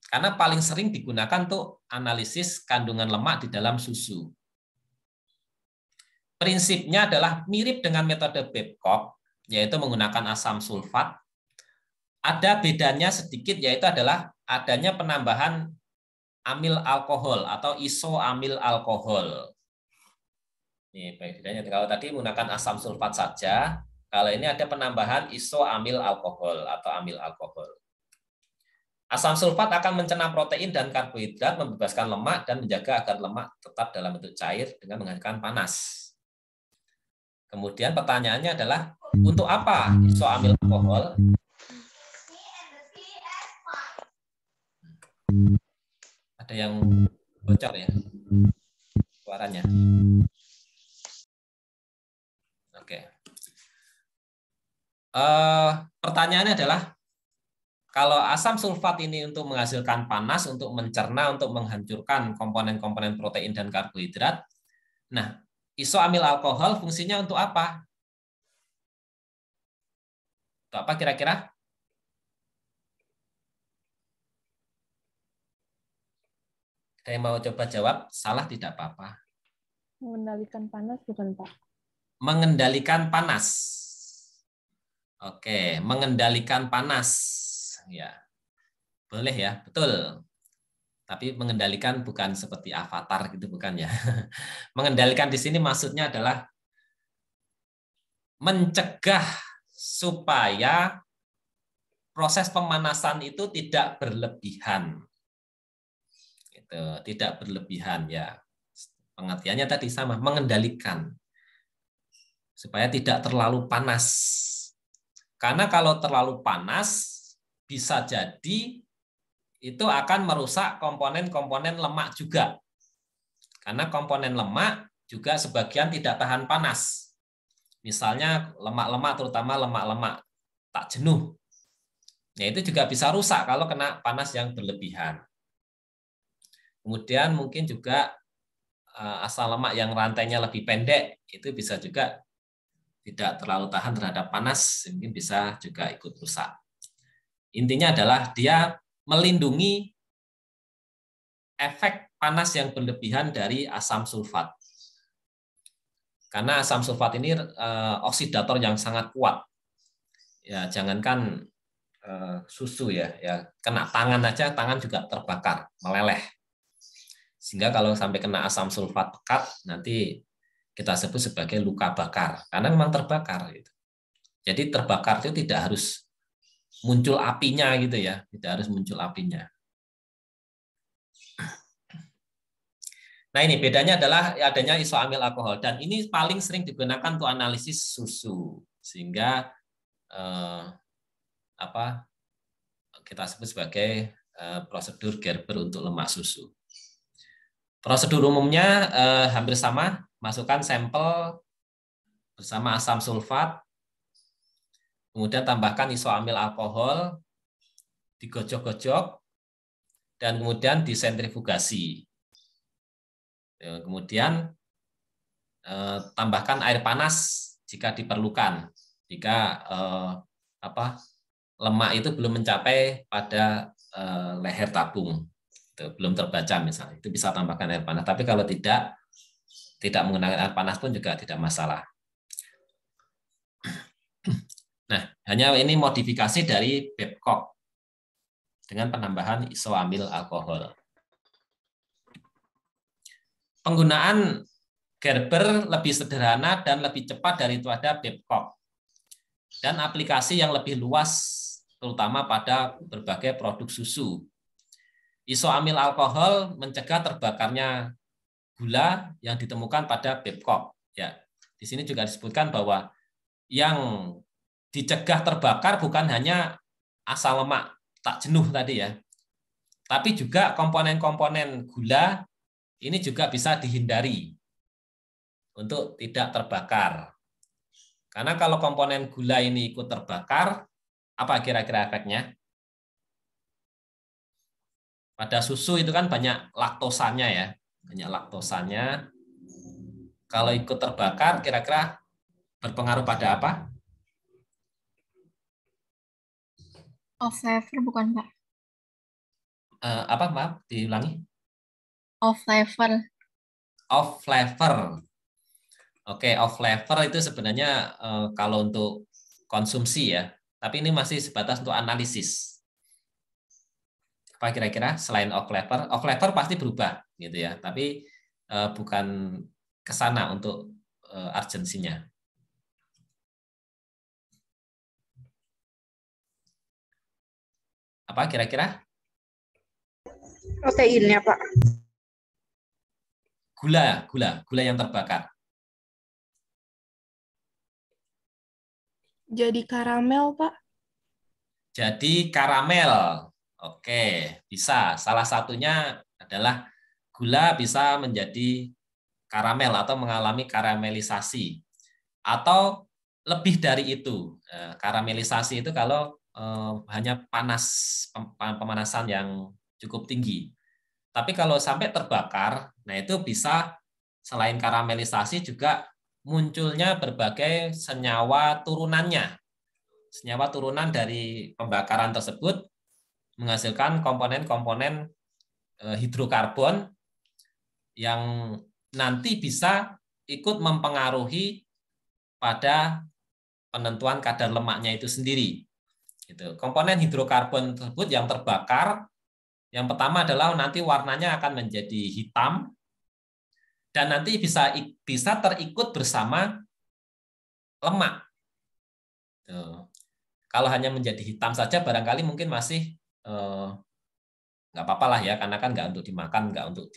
Karena paling sering digunakan untuk analisis kandungan lemak di dalam susu. Prinsipnya adalah mirip dengan metode Babcock, yaitu menggunakan asam sulfat. Ada bedanya sedikit, yaitu adalah adanya penambahan amil alkohol atau isoamil alkohol. Ini bedanya. Kalau tadi menggunakan asam sulfat saja, kalau ini ada penambahan isoamil alkohol atau amil alkohol. Asam sulfat akan mencerna protein dan karbohidrat, membebaskan lemak dan menjaga agar lemak tetap dalam bentuk cair dengan menghasilkan panas. Kemudian pertanyaannya adalah, untuk apa isoamil alkohol? Ada yang bocor ya suaranya. Oke. Pertanyaannya adalah, kalau asam sulfat ini untuk menghasilkan panas, untuk mencerna, untuk menghancurkan komponen-komponen protein dan karbohidrat, nah, isoamil alkohol fungsinya untuk apa? Untuk apa kira-kira? Saya mau coba jawab, salah tidak apa-apa. Mengendalikan panas bukan, Pak? Mengendalikan panas. Oke, mengendalikan panas. Ya, boleh ya, betul. Tapi mengendalikan bukan seperti avatar gitu, bukan ya. Mengendalikan di sini maksudnya adalah mencegah supaya proses pemanasan itu tidak berlebihan. Gitu, tidak berlebihan ya. Pengertiannya tadi sama, mengendalikan supaya tidak terlalu panas. Karena kalau terlalu panas bisa jadi itu akan merusak komponen-komponen lemak juga. Karena komponen lemak juga sebagian tidak tahan panas. Misalnya lemak-lemak, terutama lemak-lemak tak jenuh. Nah, itu juga bisa rusak kalau kena panas yang berlebihan. Kemudian mungkin juga asam lemak yang rantainya lebih pendek, itu bisa juga tidak terlalu tahan terhadap panas, mungkin bisa juga ikut rusak. Intinya adalah dia melindungi efek panas yang berlebihan dari asam sulfat. Karena asam sulfat ini oksidator yang sangat kuat. Ya, jangankan susu ya, kena tangan aja, tangan juga terbakar, meleleh. Sehingga kalau sampai kena asam sulfat pekat, nanti kita sebut sebagai luka bakar, karena memang terbakar. Gitu. Jadi terbakar itu tidak harus muncul apinya gitu ya, tidak harus muncul apinya. Nah, ini bedanya adalah adanya isoamil alkohol, dan ini paling sering digunakan untuk analisis susu, sehingga kita sebut sebagai prosedur Gerber untuk lemak susu. Prosedur umumnya hampir sama, masukkan sampel bersama asam sulfat, kemudian tambahkan isoamil alkohol, digojok-gojok dan kemudian disentrifugasi. Kemudian tambahkan air panas jika diperlukan. Jika lemak itu belum mencapai pada leher tabung, itu belum terbaca misalnya, itu bisa tambahkan air panas. Tapi kalau tidak menggunakan air panas pun juga tidak masalah. Nah, hanya ini modifikasi dari Babcock dengan penambahan isoamil alkohol. Penggunaan Gerber lebih sederhana dan lebih cepat daripada Babcock. Dan aplikasi yang lebih luas, terutama pada berbagai produk susu. Isoamil alkohol mencegah terbakarnya gula yang ditemukan pada Babcock. Ya, di sini juga disebutkan bahwa yang dicegah terbakar bukan hanya asam lemak tak jenuh tadi ya, tapi juga komponen-komponen gula ini juga bisa dihindari untuk tidak terbakar. Karena kalau komponen gula ini ikut terbakar, apa kira-kira efeknya? Pada susu itu kan banyak laktosanya ya, banyak laktosanya. Kalau ikut terbakar, kira-kira berpengaruh pada apa? Off flavor bukan, Pak? Apa, maaf, diulangi? Off flavor. Off flavor. Oke, off flavor itu sebenarnya kalau untuk konsumsi ya, tapi ini masih sebatas untuk analisis. Apa kira-kira selain off flavor? Off flavor pasti berubah gitu ya, tapi bukan ke sana untuk urgensinya. Apa kira-kira? Proteinnya, Pak. Gula yang terbakar. Jadi karamel, Pak. Jadi karamel. Oke, bisa. Salah satunya adalah gula bisa menjadi karamel atau mengalami karamelisasi. Atau lebih dari itu. Karamelisasi itu kalau hanya pemanasan yang cukup tinggi. Tapi kalau sampai terbakar, nah itu bisa selain karamelisasi juga munculnya berbagai senyawa turunannya. Senyawa turunan dari pembakaran tersebut menghasilkan komponen-komponen hidrokarbon yang nanti bisa ikut mempengaruhi pada penentuan kadar lemaknya itu sendiri. Gitu. Komponen hidrokarbon tersebut yang terbakar, yang pertama adalah nanti warnanya akan menjadi hitam dan nanti bisa terikut bersama lemak. Tuh. Kalau hanya menjadi hitam saja barangkali mungkin masih nggak apa-apa lah ya, karena kan nggak untuk dimakan, nggak untuk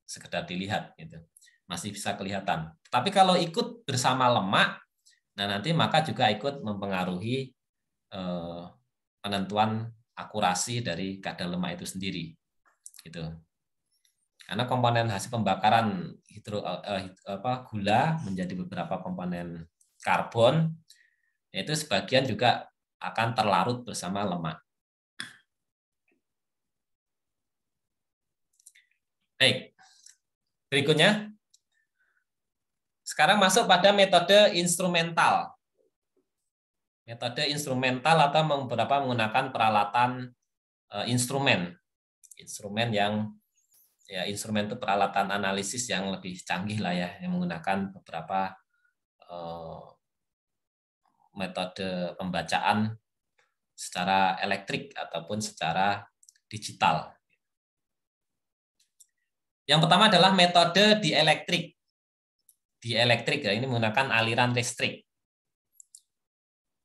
sekedar dilihat gitu, masih bisa kelihatan. Tapi kalau ikut bersama lemak, nah nanti maka juga ikut mempengaruhi penentuan akurasi dari kadar lemak itu sendiri, gitu. Karena komponen hasil pembakaran gula menjadi beberapa komponen karbon, yaitu sebagian juga akan terlarut bersama lemak. Baik, berikutnya. Sekarang masuk pada metode instrumental. Metode instrumental atau beberapa menggunakan peralatan instrumen. Instrumen yang ya instrumen itu peralatan analisis yang lebih canggih lah ya, yang menggunakan beberapa metode pembacaan secara elektrik ataupun secara digital. Yang pertama adalah metode dielektrik. Dielektrik ya, ini menggunakan aliran listrik.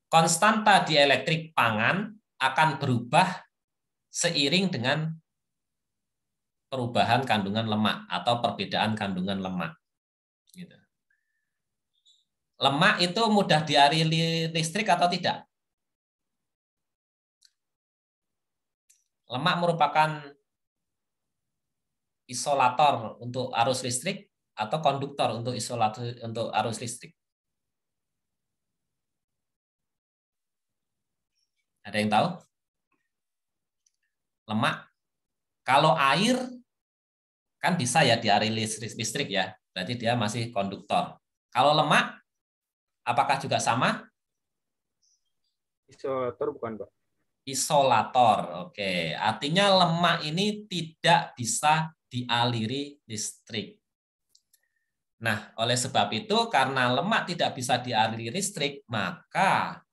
Konstanta dielektrik pangan akan berubah seiring dengan perubahan kandungan lemak atau perbedaan kandungan lemak. Gitu. Lemak itu mudah dialiri listrik atau tidak? Lemak merupakan isolator untuk arus listrik atau konduktor untuk isolator untuk arus listrik. Ada yang tahu? Lemak Kalau air kan bisa ya dialiri listrik ya, berarti dia masih konduktor. Kalau lemak, apakah juga sama? Isolator bukan, Pak? Isolator. Oke, artinya lemak ini tidak bisa dialiri listrik. Nah, oleh sebab itu karena lemak tidak bisa dialiri listrik, maka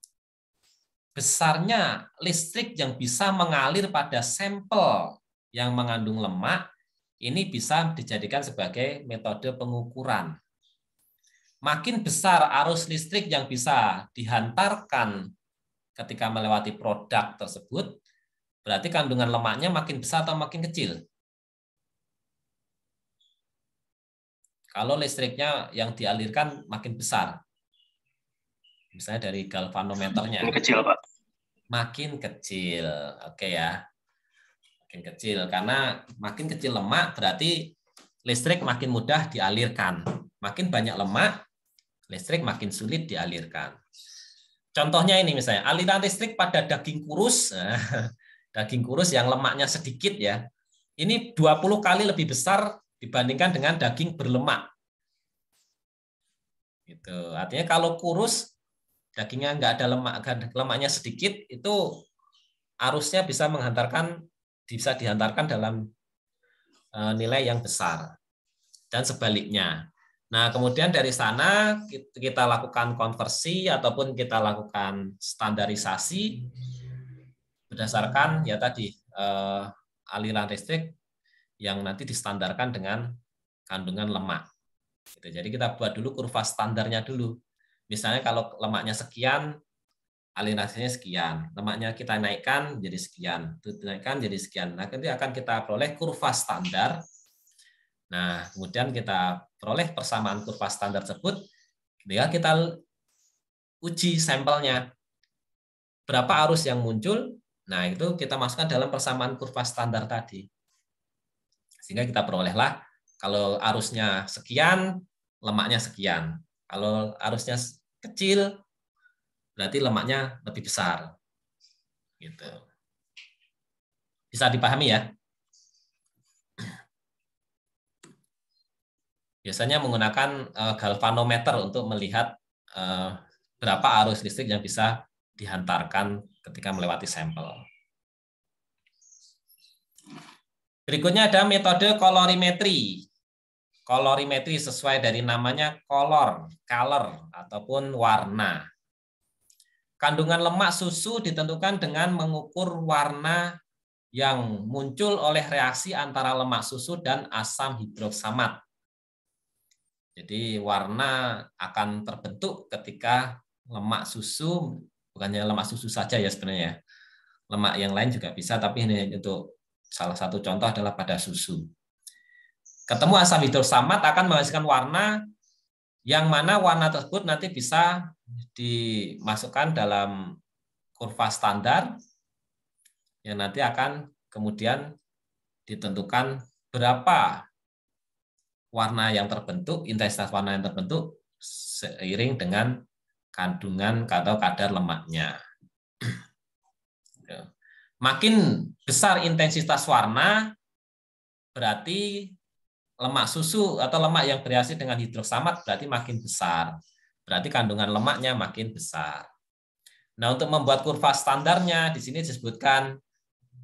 besarnya listrik yang bisa mengalir pada sampel yang mengandung lemak ini bisa dijadikan sebagai metode pengukuran. Makin besar arus listrik yang bisa dihantarkan ketika melewati produk tersebut, berarti kandungan lemaknya makin besar atau makin kecil? Kalau listriknya yang dialirkan makin besar, misalnya dari galvanometernya. Makin kecil, Pak. Makin kecil, oke ya. Makin kecil, karena makin kecil lemak berarti listrik makin mudah dialirkan. Makin banyak lemak, listrik makin sulit dialirkan. Contohnya ini misalnya, aliran listrik pada daging kurus, daging kurus yang lemaknya sedikit ya, ini 20 kali lebih besar dibandingkan dengan daging berlemak. Gitu. Artinya kalau kurus, dagingnya nggak ada lemaknya sedikit, itu arusnya bisa dihantarkan dalam nilai yang besar. Dan sebaliknya. Nah, kemudian dari sana kita lakukan konversi ataupun kita lakukan standarisasi berdasarkan ya tadi aliran listrik yang nanti distandarkan dengan kandungan lemak. Jadi kita buat dulu kurva standarnya dulu. Misalnya kalau lemaknya sekian, alirannya sekian. Lemaknya kita naikkan jadi sekian, naikkan jadi sekian. Nah, nanti akan kita peroleh kurva standar. Nah, kemudian kita peroleh persamaan kurva standar tersebut, kemudian kita uji sampelnya. Berapa arus yang muncul? Nah, itu kita masukkan dalam persamaan kurva standar tadi. Sehingga kita perolehlah kalau arusnya sekian, lemaknya sekian. Kalau arusnya kecil, berarti lemaknya lebih besar. Gitu. Bisa dipahami ya? Biasanya menggunakan galvanometer untuk melihat berapa arus listrik yang bisa dihantarkan ketika melewati sampel. Berikutnya ada metode kolorimetri. Kolorimetri sesuai dari namanya color ataupun warna. Kandungan lemak susu ditentukan dengan mengukur warna yang muncul oleh reaksi antara lemak susu dan asam hidroksamat. Jadi warna akan terbentuk ketika lemak susu, bukannya lemak susu saja ya sebenarnya. Lemak yang lain juga bisa, tapi ini untuk salah satu contoh adalah pada susu. Ketemu asam hidroksamat akan menghasilkan warna yang mana warna tersebut nanti bisa dimasukkan dalam kurva standar yang nanti akan kemudian ditentukan berapa warna yang terbentuk, intensitas warna yang terbentuk seiring dengan kandungan atau kadar lemaknya. Makin besar intensitas warna, berarti lemak susu atau lemak yang bereaksi dengan hidroksamat berarti makin besar. Berarti kandungan lemaknya makin besar. Nah, untuk membuat kurva standarnya di sini disebutkan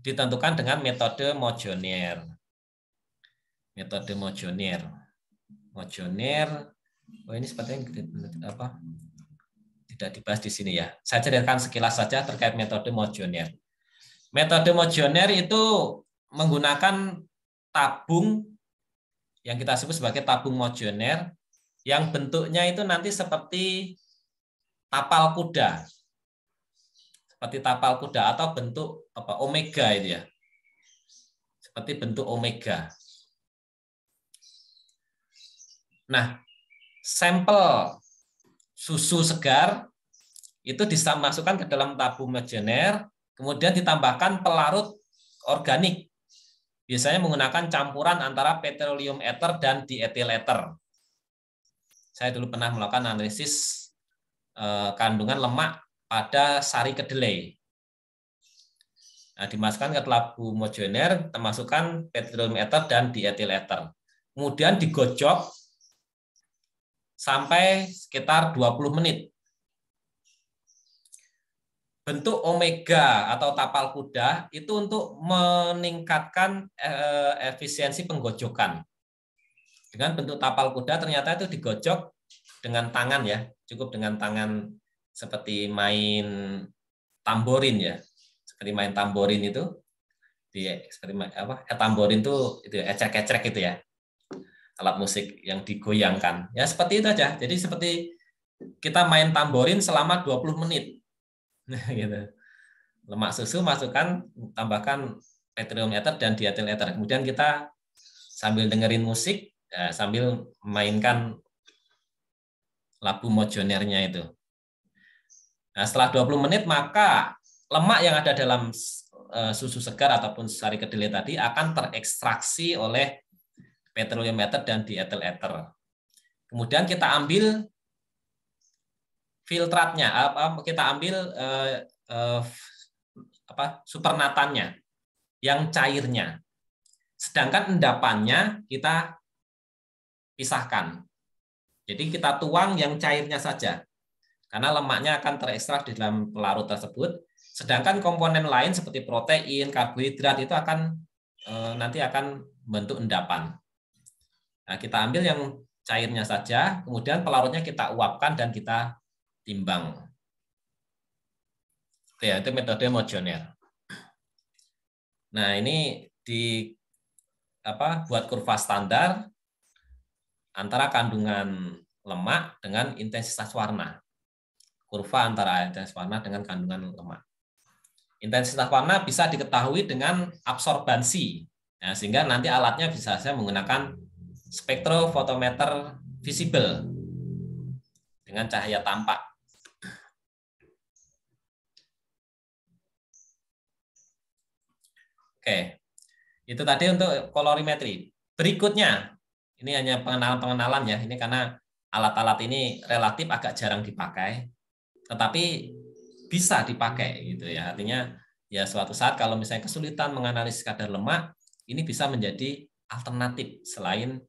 ditentukan dengan metode Mojoner. Metode Mojoner. Oh ini sepertinya tidak dibahas di sini ya. Saya ceritakan sekilas saja terkait metode Mojoner. Metode Mojoner itu menggunakan tabung yang kita sebut sebagai tabung Mojoner yang bentuknya itu nanti seperti tapal kuda. Seperti tapal kuda atau bentuk omega itu ya. Seperti bentuk omega. Nah, sampel susu segar itu dimasukkan ke dalam tabung Mojoner, kemudian ditambahkan pelarut organik. Biasanya menggunakan campuran antara petroleum ether dan diethyl ether. Saya dulu pernah melakukan analisis kandungan lemak pada sari kedelai. Nah, dimasukkan ke labu mojoner, termasukkan petroleum ether dan diethyl ether. Kemudian digojok sampai sekitar 20 menit. Bentuk omega atau tapal kuda itu untuk meningkatkan efisiensi penggojokan. Dengan bentuk tapal kuda ternyata itu digojok dengan tangan ya, cukup dengan tangan seperti main tamborin ya. Seperti main tamborin itu seperti apa? Tamborin itu ecrek-ecrek gitu ya. Alat musik yang digoyangkan. Ya seperti itu aja. Jadi seperti kita main tamborin selama 20 menit. Gitu. Lemak susu masukkan, tambahkan petroleum ether dan diethyl ether. Kemudian kita sambil dengerin musik, ya, sambil mainkan labu mojonernya itu. Nah, setelah 20 menit maka lemak yang ada dalam susu segar ataupun sari kedelai tadi akan terekstraksi oleh petroleum ether dan diethyl ether. Kemudian kita ambil filtratnya, kita ambil supernatannya, yang cairnya. Sedangkan endapannya kita pisahkan. Jadi kita tuang yang cairnya saja, karena lemaknya akan terekstrak di dalam pelarut tersebut. Sedangkan komponen lain seperti protein, karbohidrat itu akan nanti akan membentuk endapan. Nah, kita ambil yang cairnya saja, kemudian pelarutnya kita uapkan dan kita timbang. Ya, itu metode mojoner. Nah, ini buat kurva standar antara kandungan lemak dengan intensitas warna. Kurva antara intensitas warna dengan kandungan lemak. Intensitas warna bisa diketahui dengan absorbansi. Nah, sehingga nanti alatnya bisa saya menggunakan spektrofotometer visible dengan cahaya tampak. Oke, itu tadi untuk kolorimetri. Berikutnya, ini hanya pengenalan-pengenalan ya. Ini karena alat-alat ini relatif agak jarang dipakai, tetapi bisa dipakai gitu ya. Artinya ya suatu saat kalau misalnya kesulitan menganalisis kadar lemak, ini bisa menjadi alternatif selain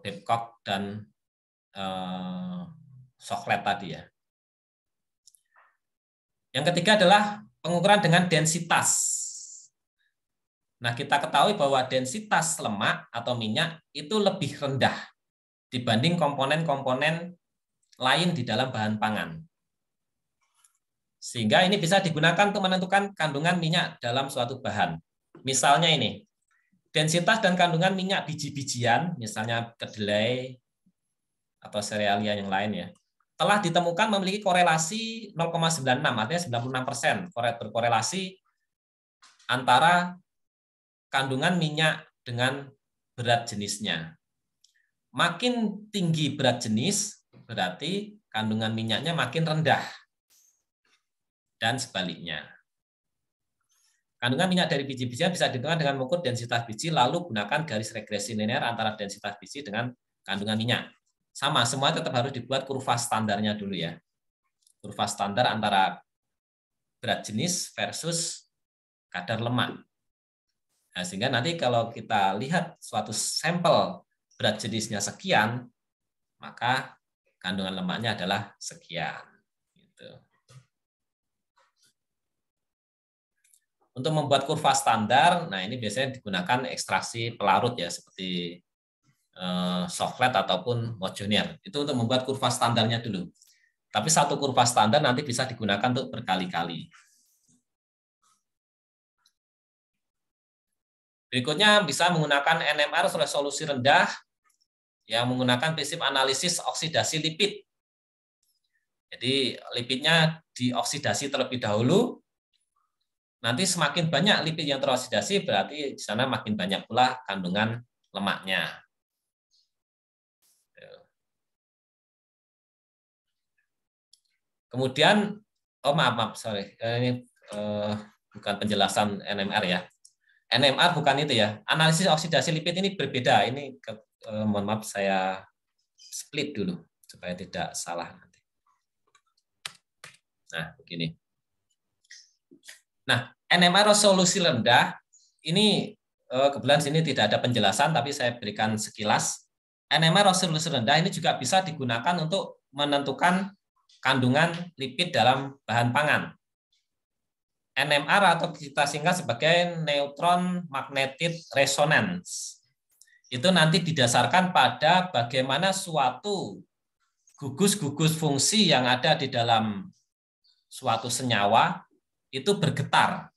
Babcock dan Soklet tadi ya. Yang ketiga adalah pengukuran dengan densitas. Nah, kita ketahui bahwa densitas lemak atau minyak itu lebih rendah dibanding komponen-komponen lain di dalam bahan pangan. Sehingga ini bisa digunakan untuk menentukan kandungan minyak dalam suatu bahan. Misalnya ini, densitas dan kandungan minyak biji-bijian, misalnya kedelai atau serealia yang lain ya, telah ditemukan memiliki korelasi 0,96, artinya 96% berkorelasi antara kandungan minyak dengan berat jenisnya. Makin tinggi berat jenis, berarti kandungan minyaknya makin rendah. Dan sebaliknya. Kandungan minyak dari biji-bijian bisa ditentukan dengan mengukur densitas biji, lalu gunakan garis regresi linear antara densitas biji dengan kandungan minyak. Sama, semua tetap harus dibuat kurva standarnya dulu ya. Kurva standar antara berat jenis versus kadar lemak. Nah, sehingga nanti kalau kita lihat suatu sampel berat jenisnya sekian, maka kandungan lemaknya adalah sekian. Gitu. Untuk membuat kurva standar, nah ini biasanya digunakan ekstraksi pelarut ya, seperti Soklet ataupun mojoner. Itu untuk membuat kurva standarnya dulu. Tapi satu kurva standar nanti bisa digunakan untuk berkali-kali. Berikutnya bisa menggunakan NMR resolusi rendah yang menggunakan prinsip analisis oksidasi lipid. Jadi lipidnya dioksidasi terlebih dahulu. Nanti semakin banyak lipid yang teroksidasi berarti di sana makin banyak pula kandungan lemaknya. Kemudian, sorry, ini bukan penjelasan NMR ya. NMR bukan itu ya. Analisis oksidasi lipid ini berbeda. Ini mohon maaf saya split dulu supaya tidak salah nanti. Nah, begini. Nah, NMR resolusi rendah, ini kebetulan sini tidak ada penjelasan, tapi saya berikan sekilas. NMR resolusi rendah ini juga bisa digunakan untuk menentukan kandungan lipid dalam bahan pangan. NMR atau kita singkat sebagai neutron magnetic resonance. Itu nanti didasarkan pada bagaimana suatu gugus-gugus fungsi yang ada di dalam suatu senyawa itu bergetar.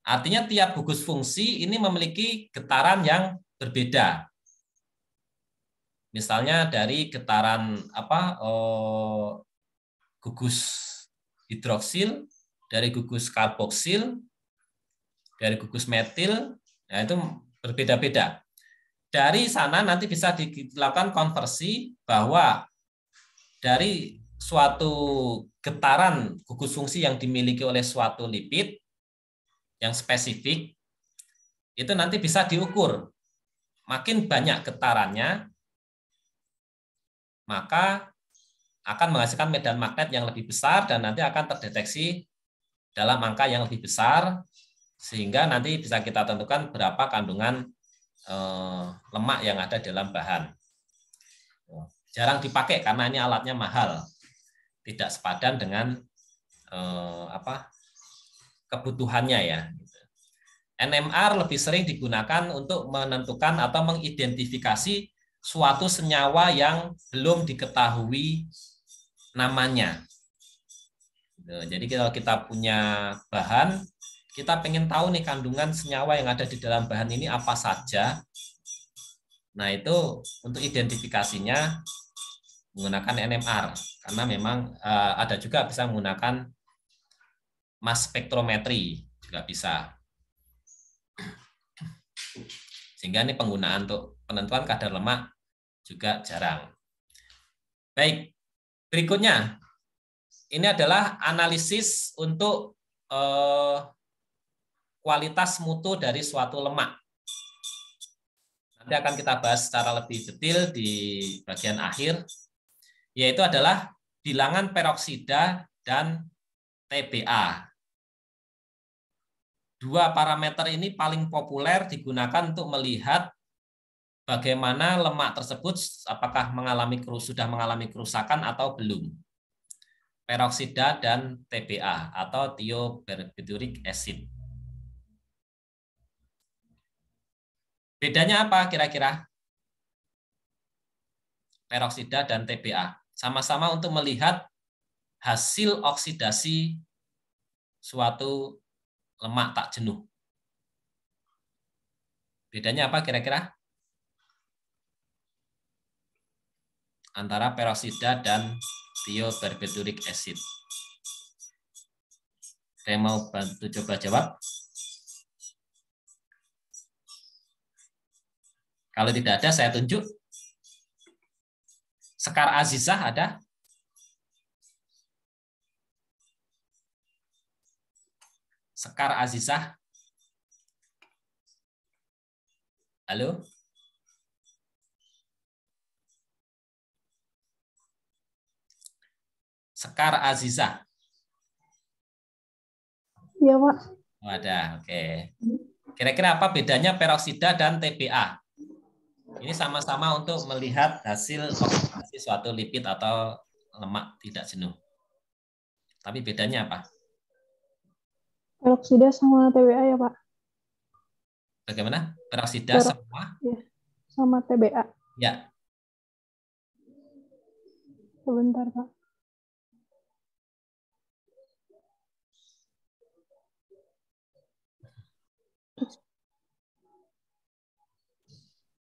Artinya tiap gugus fungsi ini memiliki getaran yang berbeda. Misalnya dari getaran gugus hidroksil, dari gugus karboksil, dari gugus metil, nah itu berbeda-beda. Dari sana nanti bisa dilakukan konversi bahwa dari suatu getaran gugus fungsi yang dimiliki oleh suatu lipid yang spesifik, itu nanti bisa diukur. Makin banyak getarannya, maka akan menghasilkan medan magnet yang lebih besar dan nanti akan terdeteksi dalam angka yang lebih besar, sehingga nanti bisa kita tentukan berapa kandungan lemak yang ada dalam bahan. Jarang dipakai karena ini alatnya mahal, tidak sepadan dengan kebutuhannya ya. NMR lebih sering digunakan untuk menentukan atau mengidentifikasi suatu senyawa yang belum diketahui namanya. Jadi kalau kita punya bahan, kita pengen tahu nih kandungan senyawa yang ada di dalam bahan ini apa saja. Nah itu untuk identifikasinya menggunakan NMR, karena memang ada juga bisa menggunakan mass spektrometri juga bisa. Sehingga ini penggunaan untuk penentuan kadar lemak juga jarang. Baik, berikutnya ini adalah analisis untuk kualitas mutu dari suatu lemak. Nanti akan kita bahas secara lebih detail di bagian akhir, yaitu adalah bilangan peroksida dan TBA. Dua parameter ini paling populer digunakan untuk melihat bagaimana lemak tersebut apakah sudah mengalami kerusakan atau belum. Peroksida dan TBA atau thioberbitoric acid. Bedanya apa kira-kira? Peroksida dan TBA. Sama-sama untuk melihat hasil oksidasi suatu lemak tak jenuh. Bedanya apa kira-kira? Antara peroksida dan thioberbitoric acid. Saya mau bantu coba jawab. Kalau tidak ada, saya tunjuk. Sekar Azizah ada? Sekar Azizah? Halo? Sekar Azizah? Iya, Pak. Oh, ada, oke. Kira-kira apa bedanya peroksida dan TBA? Ini sama-sama untuk melihat hasil oksidasi suatu lipid atau lemak tidak jenuh. Tapi bedanya apa? Peroksida sama TBA ya, Pak? Bagaimana? Peroksida sama? Ya, sama TBA. Ya. Sebentar, Pak.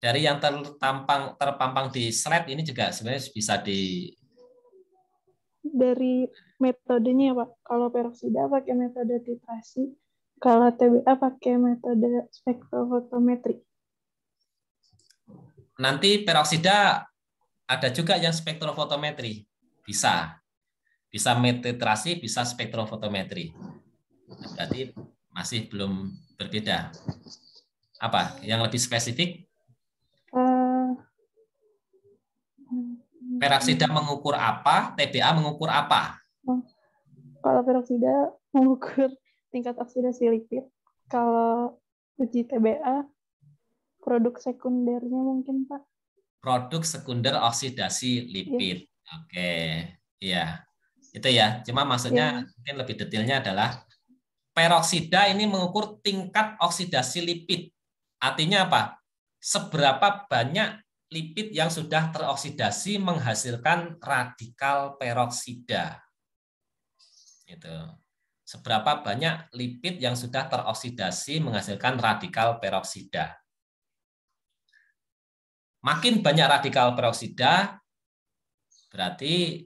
Dari yang terpampang di slide ini juga sebenarnya bisa dari metodenya ya, Pak. Kalau peroksida pakai metode titrasi, kalau TBA pakai metode spektrofotometri. Nanti peroksida ada juga yang spektrofotometri. Bisa titrasi, bisa spektrofotometri. Berarti masih belum berbeda. Apa? Yang lebih spesifik? Peroksida mengukur apa? TBA mengukur apa? Kalau peroksida mengukur tingkat oksidasi lipid. Kalau uji TBA, produk sekundernya mungkin, Pak. Produk sekunder oksidasi Iya. lipid. Oke, ya. Itu ya. Cuma maksudnya Iya. mungkin lebih detailnya adalah peroksida ini mengukur tingkat oksidasi lipid. Artinya apa? Seberapa banyak lipid yang sudah teroksidasi menghasilkan radikal peroksida. Gitu. Seberapa banyak lipid yang sudah teroksidasi menghasilkan radikal peroksida. Makin banyak radikal peroksida, berarti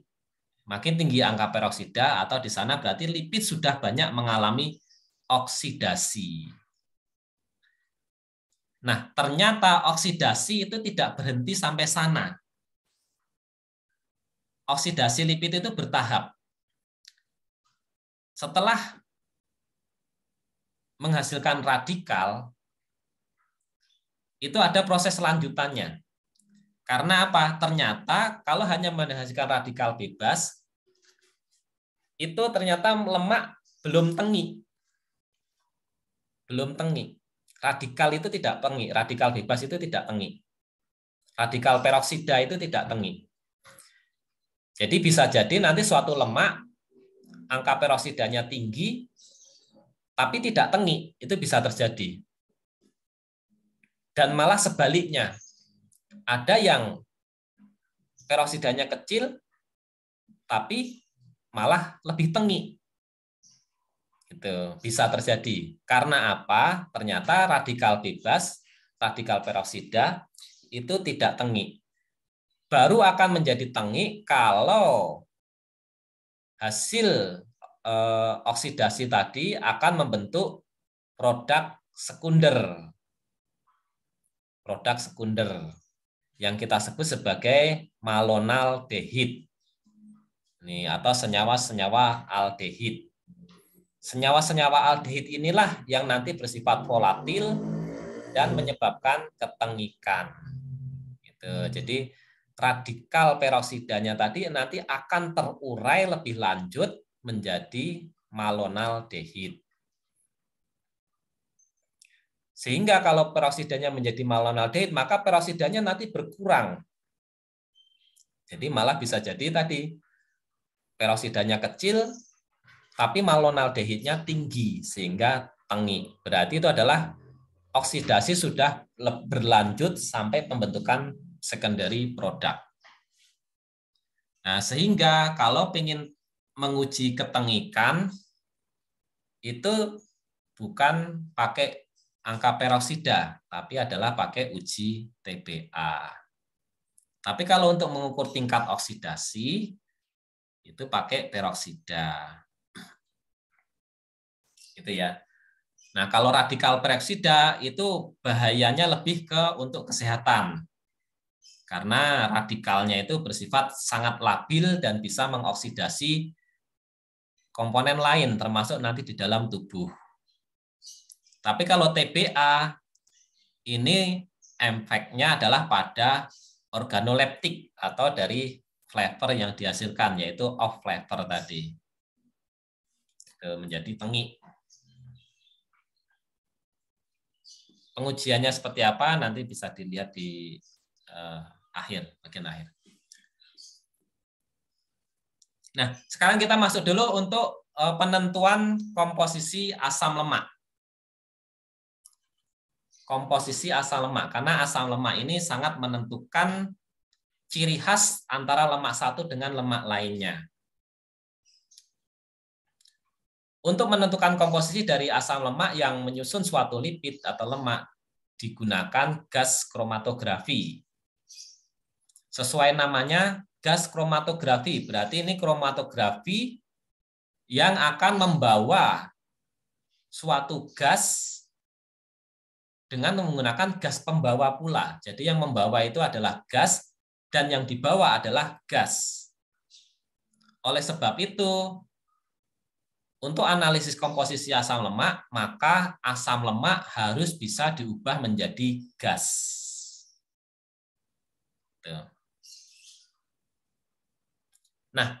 makin tinggi angka peroksida, atau di sana berarti lipid sudah banyak mengalami oksidasi. Nah, ternyata oksidasi itu tidak berhenti sampai sana. Oksidasi lipid itu bertahap. Setelah menghasilkan radikal, itu ada proses lanjutannya. Karena apa? Ternyata kalau hanya menghasilkan radikal bebas, itu ternyata lemak belum tengi. Belum tengi. Radikal itu tidak tengi. Radikal bebas itu tidak tengi. Radikal peroksida itu tidak tengi. Jadi bisa jadi nanti suatu lemak, angka peroksidanya tinggi, tapi tidak tengi. Itu bisa terjadi. Dan malah sebaliknya. Ada yang peroksidanya kecil, tapi malah lebih tengi. Itu bisa terjadi. Karena apa? Ternyata radikal bebas, radikal peroksida itu tidak tengi. Baru akan menjadi tengi kalau hasil oksidasi tadi akan membentuk produk sekunder. Produk sekunder yang kita sebut sebagai malonaldehid. Ini atau senyawa-senyawa aldehid. Senyawa-senyawa aldehid inilah yang nanti bersifat volatil dan menyebabkan ketengikan. Gitu. Jadi radikal peroksidanya tadi nanti akan terurai lebih lanjut menjadi malonaldehid. Sehingga kalau peroksidanya menjadi malonaldehid, maka peroksidanya nanti berkurang. Jadi malah bisa jadi tadi peroksidanya kecil, tapi malonaldehidnya tinggi sehingga tengi. Berarti itu adalah oksidasi sudah berlanjut sampai pembentukan secondary product. Nah, sehingga kalau ingin menguji ketengikan itu bukan pakai angka peroksida, tapi adalah pakai uji TBA. Tapi kalau untuk mengukur tingkat oksidasi itu pakai peroksida. Gitu ya. Nah, kalau radikal peroksida itu bahayanya lebih ke untuk kesehatan. Karena radikalnya itu bersifat sangat labil dan bisa mengoksidasi komponen lain termasuk nanti di dalam tubuh. Tapi kalau TBA ini efeknya adalah pada organoleptik atau dari flavor yang dihasilkan, yaitu off flavor tadi. Menjadi tengi. Pengujiannya seperti apa nanti bisa dilihat di bagian akhir. Nah, sekarang kita masuk dulu untuk penentuan komposisi asam lemak. Komposisi asam lemak, karena asam lemak ini sangat menentukan ciri khas antara lemak satu dengan lemak lainnya. Untuk menentukan komposisi dari asam lemak yang menyusun suatu lipid atau lemak, digunakan gas kromatografi. Sesuai namanya, gas kromatografi, berarti ini kromatografi yang akan membawa suatu gas dengan menggunakan gas pembawa pula. Jadi yang membawa itu adalah gas dan yang dibawa adalah gas. Oleh sebab itu, untuk analisis komposisi asam lemak, maka asam lemak harus bisa diubah menjadi gas. Nah,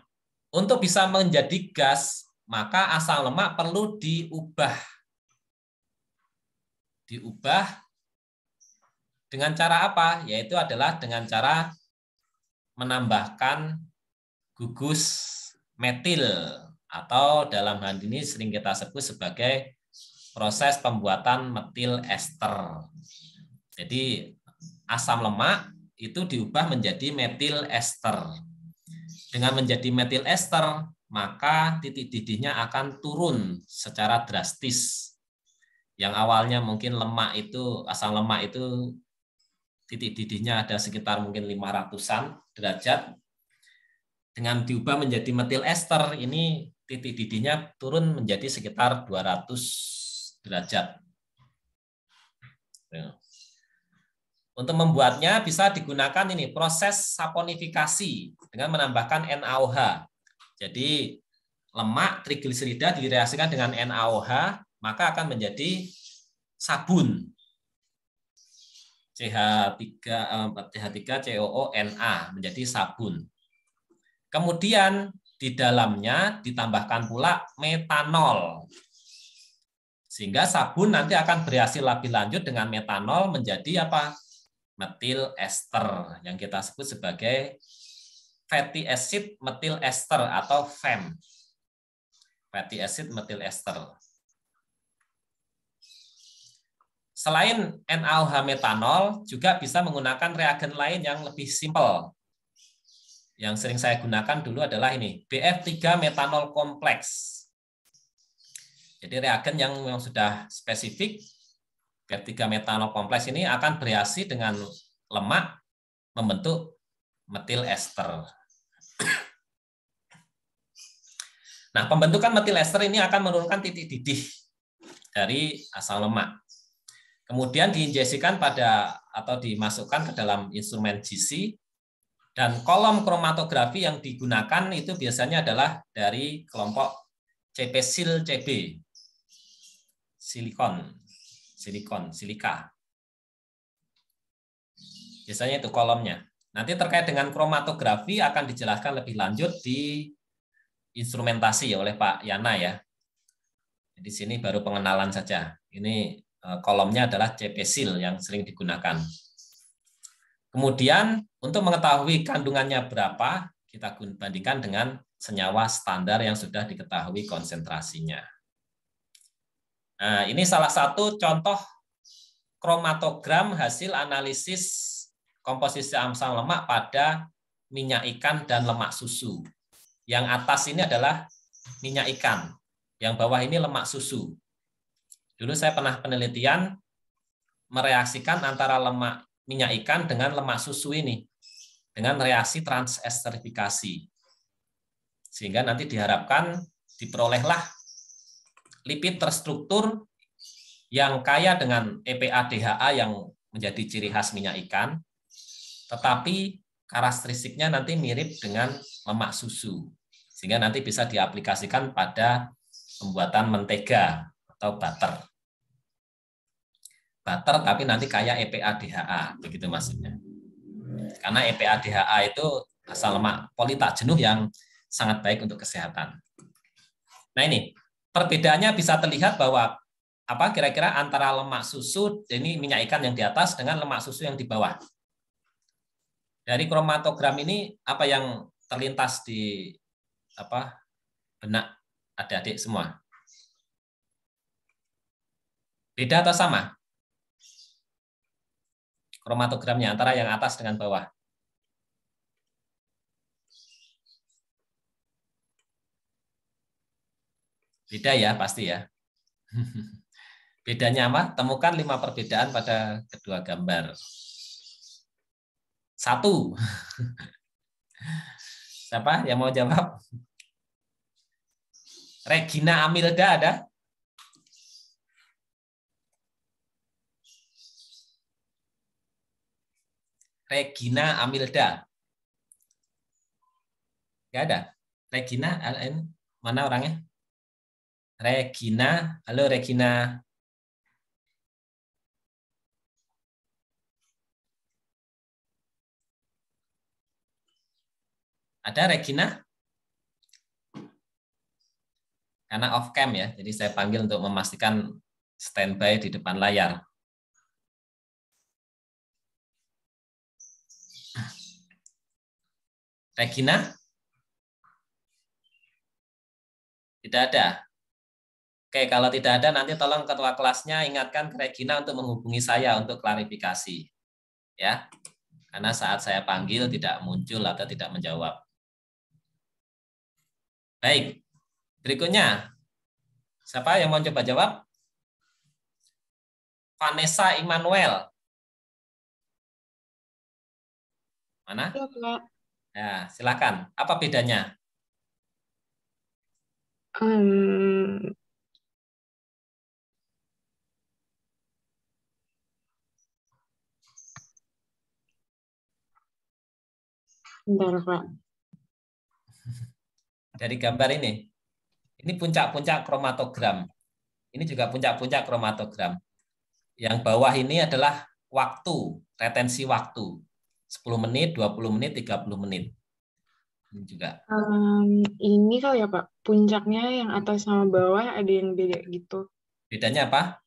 untuk bisa menjadi gas, maka asam lemak perlu diubah. Dengan cara apa? Yaitu adalah dengan cara menambahkan gugus metil atau dalam hal ini sering kita sebut sebagai proses pembuatan metil ester. Jadi asam lemak itu diubah menjadi metil ester. Dengan menjadi metil ester, maka titik didihnya akan turun secara drastis. Yang awalnya mungkin asam lemak itu titik didihnya ada sekitar mungkin 500-an derajat. Dengan diubah menjadi metil ester, ini titik didihnya turun menjadi sekitar 200 derajat. Untuk membuatnya bisa digunakan ini proses saponifikasi dengan menambahkan NaOH. Jadi lemak trigliserida direaksikan dengan NaOH, maka akan menjadi sabun. CH3COO-Na menjadi sabun. Kemudian di dalamnya ditambahkan pula metanol. Sehingga sabun nanti akan bereaksi lebih lanjut dengan metanol menjadi apa? Metil ester yang kita sebut sebagai fatty acid metil ester atau FAM. Fatty acid metil ester. Selain NaOH metanol, juga bisa menggunakan reagen lain yang lebih simpel. Yang sering saya gunakan dulu adalah ini, BF3 metanol kompleks. Jadi reagen yang sudah spesifik, BF3 metanol kompleks ini akan bereaksi dengan lemak membentuk metil ester. Nah, pembentukan metil ester ini akan menurunkan titik didih dari asam lemak. Kemudian diinjeksikan atau dimasukkan ke dalam instrumen GC, dan kolom kromatografi yang digunakan itu biasanya adalah dari kelompok CP-Sil-CB, silika. Biasanya itu kolomnya. Nanti terkait dengan kromatografi akan dijelaskan lebih lanjut di instrumentasi oleh Pak Yana ya. Di sini baru pengenalan saja. Ini kolomnya adalah CP-Sil yang sering digunakan. Kemudian untuk mengetahui kandungannya berapa, kita bandingkan dengan senyawa standar yang sudah diketahui konsentrasinya. Nah, ini salah satu contoh kromatogram hasil analisis komposisi asam lemak pada minyak ikan dan lemak susu. Yang atas ini adalah minyak ikan, yang bawah ini lemak susu. Dulu saya pernah penelitian mereaksikan antara minyak ikan dengan lemak susu ini dengan reaksi transesterifikasi. Sehingga nanti diharapkan diperolehlah lipid terstruktur yang kaya dengan EPA-DHA yang menjadi ciri khas minyak ikan, tetapi karakteristiknya nanti mirip dengan lemak susu. Sehingga nanti bisa diaplikasikan pada pembuatan mentega atau butter. Butter tapi nanti kaya EPA-DHA, begitu maksudnya. Karena EPA-DHA itu asam lemak politak jenuh yang sangat baik untuk kesehatan. Nah ini, perbedaannya bisa terlihat bahwa apa kira-kira antara lemak susu, ini minyak ikan yang di atas dengan lemak susu yang di bawah. Dari kromatogram ini apa yang terlintas di benak adik-adik semua? Beda atau sama? Kromatogramnya antara yang atas dengan bawah. Beda ya, pasti ya. Bedanya apa? Temukan 5 perbedaan pada kedua gambar. 1. Siapa yang mau jawab? Regina Amilda ada? Regina Amilda. Nggak ada? Regina, mana orangnya? Regina, halo Regina. Ada Regina? Karena off cam ya, jadi saya panggil untuk memastikan standby di depan layar. Regina? Tidak ada. Oke, kalau tidak ada nanti tolong ketua kelasnya ingatkan ke Regina untuk menghubungi saya untuk klarifikasi. Ya. Karena saat saya panggil tidak muncul atau tidak menjawab. Baik. Berikutnya. Siapa yang mau coba jawab? Vanessa Immanuel. Mana? Iya, Pak. Ya, silakan. Apa bedanya? Bentar, Pak. Dari gambar ini puncak-puncak kromatogram. Ini juga puncak-puncak kromatogram. Yang bawah ini adalah waktu, retensi waktu. 10 menit, 20 menit, 30 menit. Ini juga. Ini kali ya, Pak. Puncaknya yang atas sama bawah ada yang beda gitu. Bedanya apa?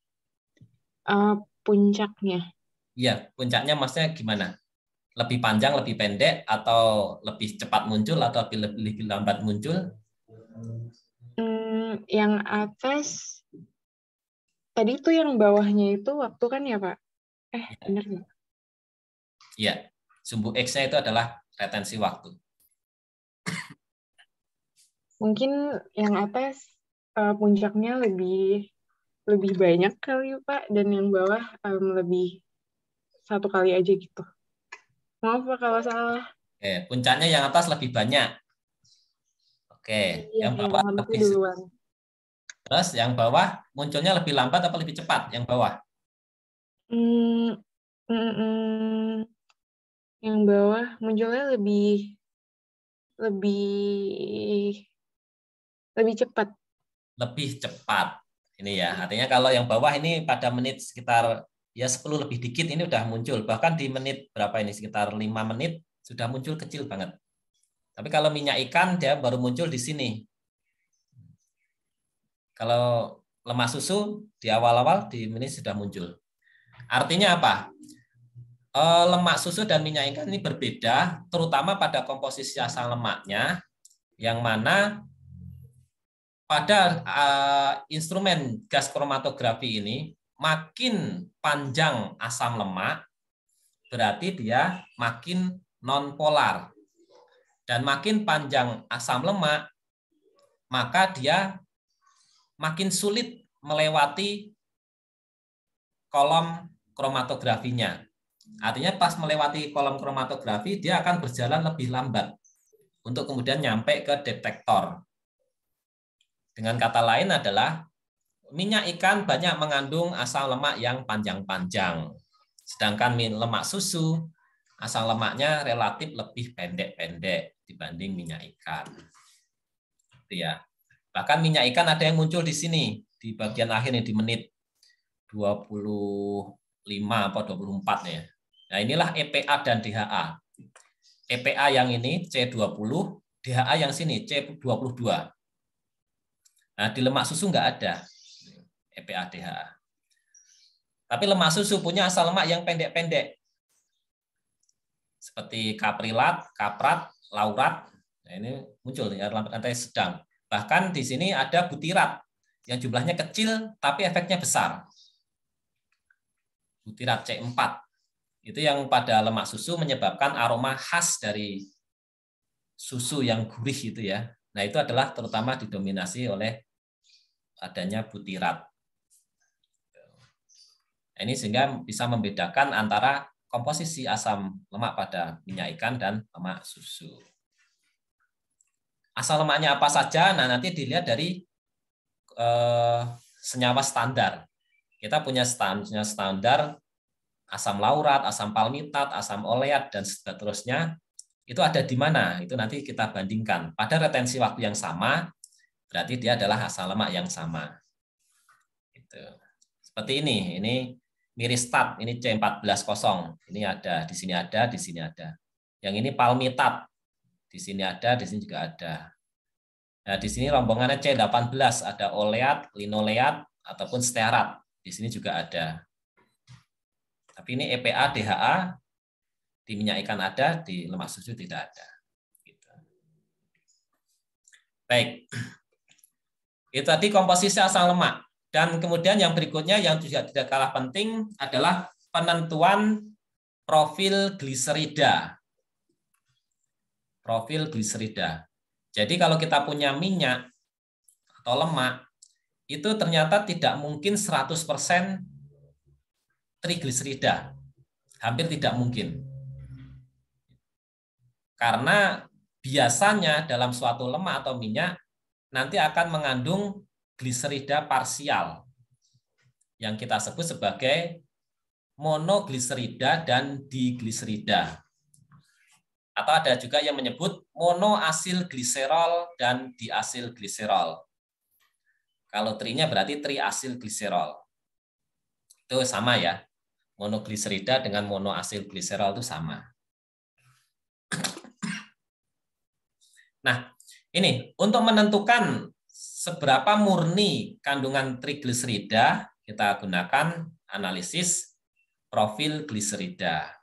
Puncaknya. Iya, puncaknya maksudnya gimana? Lebih panjang, lebih pendek, atau lebih cepat muncul, atau lebih lambat muncul? Yang atas, tadi tuh yang bawahnya itu waktu kan ya, Pak? Bener nggak? Iya, sumbu X-nya itu adalah retensi waktu. Mungkin yang atas puncaknya lebih banyak kali, Pak, dan yang bawah lebih satu kali aja gitu. Maaf, Pak, kalau salah. Oke, puncaknya yang atas lebih banyak. Oke, Iya, yang yang bawah lambatnya lebih. duluan. Terus yang bawah munculnya lebih lambat atau lebih cepat? Yang bawah. Hmm, mm, mm. Yang bawah munculnya lebih lebih cepat. Lebih cepat. Ini ya, artinya kalau yang bawah ini pada menit sekitar ya 10 lebih dikit ini udah muncul. Bahkan di menit berapa ini, sekitar 5 menit sudah muncul kecil banget. Tapi kalau minyak ikan dia baru muncul di sini. Kalau lemak susu di awal-awal di menit sudah muncul. Artinya apa? Lemak susu dan minyak ikan ini berbeda, terutama pada komposisi asam lemaknya, yang mana pada instrumen gas kromatografi ini makin panjang asam lemak berarti dia makin nonpolar, dan makin panjang asam lemak maka dia makin sulit melewati kolom kromatografinya. Artinya pas melewati kolom kromatografi dia akan berjalan lebih lambat untuk kemudian nyampe ke detektor. Dengan kata lain adalah minyak ikan banyak mengandung asam lemak yang panjang-panjang. Sedangkan lemak susu, asam lemaknya relatif lebih pendek-pendek dibanding minyak ikan. Itu ya. Bahkan minyak ikan ada yang muncul di sini, di bagian akhir nih, di menit 25 atau 24 ya. Nah, inilah EPA dan DHA. EPA yang ini C20, DHA yang sini C22. Nah, di lemak susu nggak ada EPA DHA. Tapi lemak susu punya asam lemak yang pendek-pendek. Seperti kaprilat, kaprat, laurat. Nah, ini muncul ya rantai sedang. Bahkan di sini ada butirat yang jumlahnya kecil tapi efeknya besar. Butirat C4. Itu yang pada lemak susu menyebabkan aroma khas dari susu yang gurih itu ya. Nah, itu adalah terutama didominasi oleh adanya butirat. Ini sehingga bisa membedakan antara komposisi asam lemak pada minyak ikan dan lemak susu. Asam lemaknya apa saja? Nah, nanti dilihat dari senyawa standar. Kita punya standar asam laurat, asam palmitat, asam oleat, dan seterusnya. Itu ada di mana? Itu nanti kita bandingkan. Pada retensi waktu yang sama, berarti dia adalah asam lemak yang sama. Gitu. Seperti ini miristat, ini C14,0. Ini ada, di sini ada, di sini ada. Yang ini palmitat, di sini ada, di sini juga ada. Nah, di sini rombongannya C18, ada oleat, linoleat, ataupun stearat. Di sini juga ada. Tapi ini EPA, DHA, di minyak ikan ada, di lemak susu tidak ada. Gitu. Baik. Itu tadi komposisi asam lemak. Dan kemudian yang berikutnya yang juga tidak kalah penting adalah penentuan profil gliserida. Profil gliserida. Jadi kalau kita punya minyak atau lemak, itu ternyata tidak mungkin 100% trigliserida. Hampir tidak mungkin. Karena biasanya dalam suatu lemak atau minyak nanti akan mengandung gliserida parsial yang kita sebut sebagai monogliserida dan digliserida. Atau ada juga yang menyebut monoasil gliserol dan diasil gliserol. Kalau trinya berarti triasil gliserol. Itu sama ya. Monogliserida dengan monoasil gliserol itu sama. Nah, ini untuk menentukan seberapa murni kandungan trigliserida, kita gunakan analisis profil gliserida.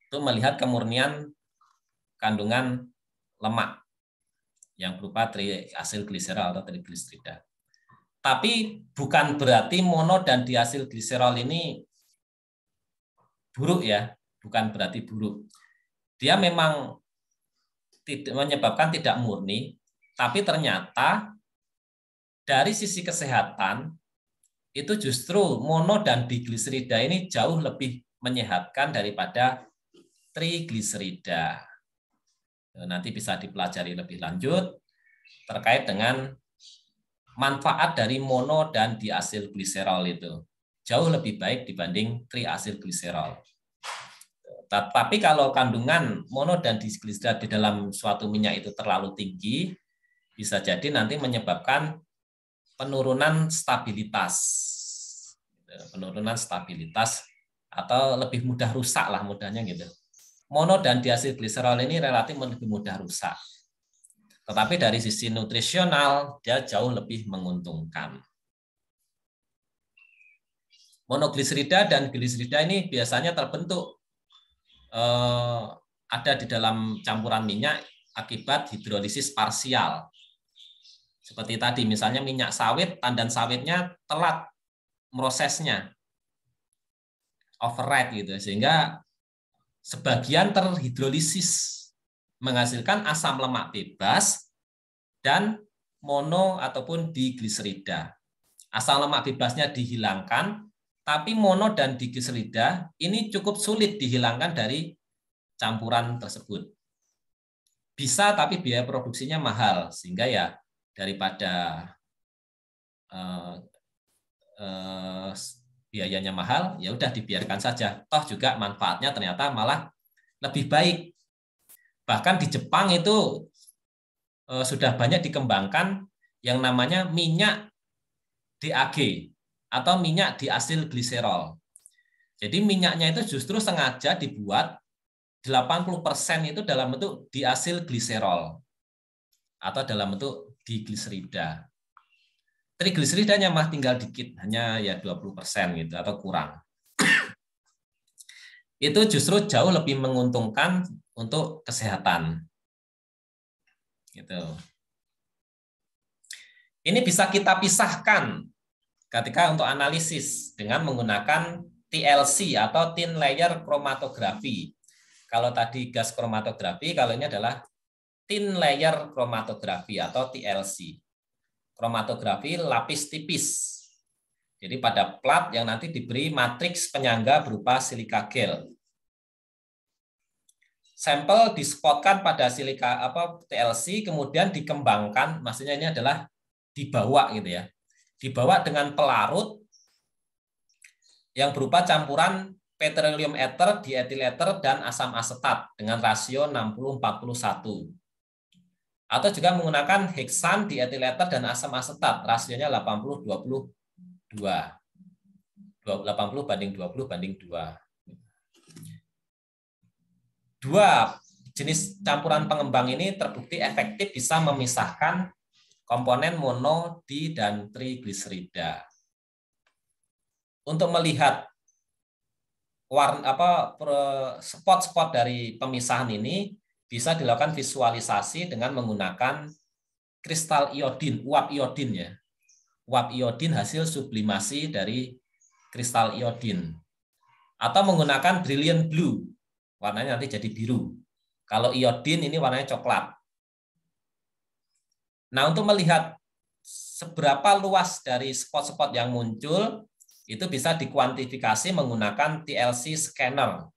Itu melihat kemurnian kandungan lemak yang berupa triasil gliserol atau trigliserida. Tapi bukan berarti mono dan diasil gliserol ini buruk ya, bukan berarti buruk. Dia memang menyebabkan tidak murni, tapi ternyata dari sisi kesehatan itu justru mono dan digliserida ini jauh lebih menyehatkan daripada trigliserida. Nanti bisa dipelajari lebih lanjut terkait dengan manfaat dari mono dan diasil gliserol itu. Jauh lebih baik dibanding triasil gliserol. Tapi kalau kandungan mono dan digliserida di dalam suatu minyak itu terlalu tinggi, bisa jadi nanti menyebabkan penurunan stabilitas. Penurunan stabilitas atau lebih mudah rusak lah mudahnya gitu. Mono dan diasil gliserol ini relatif lebih mudah rusak. Tetapi dari sisi nutrisional, dia jauh lebih menguntungkan. Monogliserida dan gliserida ini biasanya terbentuk ada di dalam campuran minyak akibat hidrolisis parsial. Seperti tadi, misalnya minyak sawit, tandan sawitnya telat prosesnya, override gitu, sehingga sebagian terhidrolisis menghasilkan asam lemak bebas dan mono ataupun digliserida. Asam lemak bebasnya dihilangkan, tapi mono dan digliserida ini cukup sulit dihilangkan dari campuran tersebut. Bisa, tapi biaya produksinya mahal, sehingga ya daripada biayanya mahal, ya udah dibiarkan saja. Toh juga manfaatnya ternyata malah lebih baik. Bahkan di Jepang itu sudah banyak dikembangkan yang namanya minyak DAG atau minyak diasil gliserol. Jadi minyaknya itu justru sengaja dibuat 80% itu dalam bentuk diasil gliserol atau dalam bentuk digliserida. Trigliseridanya mah tinggal dikit, hanya ya 20% gitu atau kurang. Itu justru jauh lebih menguntungkan untuk kesehatan. Gitu. Ini bisa kita pisahkan ketika untuk analisis dengan menggunakan TLC atau thin layer chromatografi. Kalau tadi gas chromatografi, kalau ini adalah thin layer chromatografi atau TLC. Kromatografi lapis tipis. Jadi pada plat yang nanti diberi matriks penyangga berupa silika gel. Sampel dispotkan pada silika TLC, kemudian dikembangkan, maksudnya ini adalah dibawa gitu ya. Dibawa dengan pelarut yang berupa campuran petroleum ether, dietil ether, dan asam asetat dengan rasio 60-41. Atau juga menggunakan heksan, dietil ether, dan asam asetat, rasionya 80-20-2. 80 banding 20 banding 2. Dua jenis campuran pengembang ini terbukti efektif bisa memisahkan komponen mono, di, dan trigliserida. Untuk melihat spot-spot dari pemisahan ini bisa dilakukan visualisasi dengan menggunakan kristal iodin, uap iodin ya. Uap iodin hasil sublimasi dari kristal iodin. Atau menggunakan brilliant blue, warnanya nanti jadi biru. Kalau iodin ini warnanya coklat. Nah, untuk melihat seberapa luas dari spot-spot yang muncul, itu bisa dikuantifikasi menggunakan TLC scanner.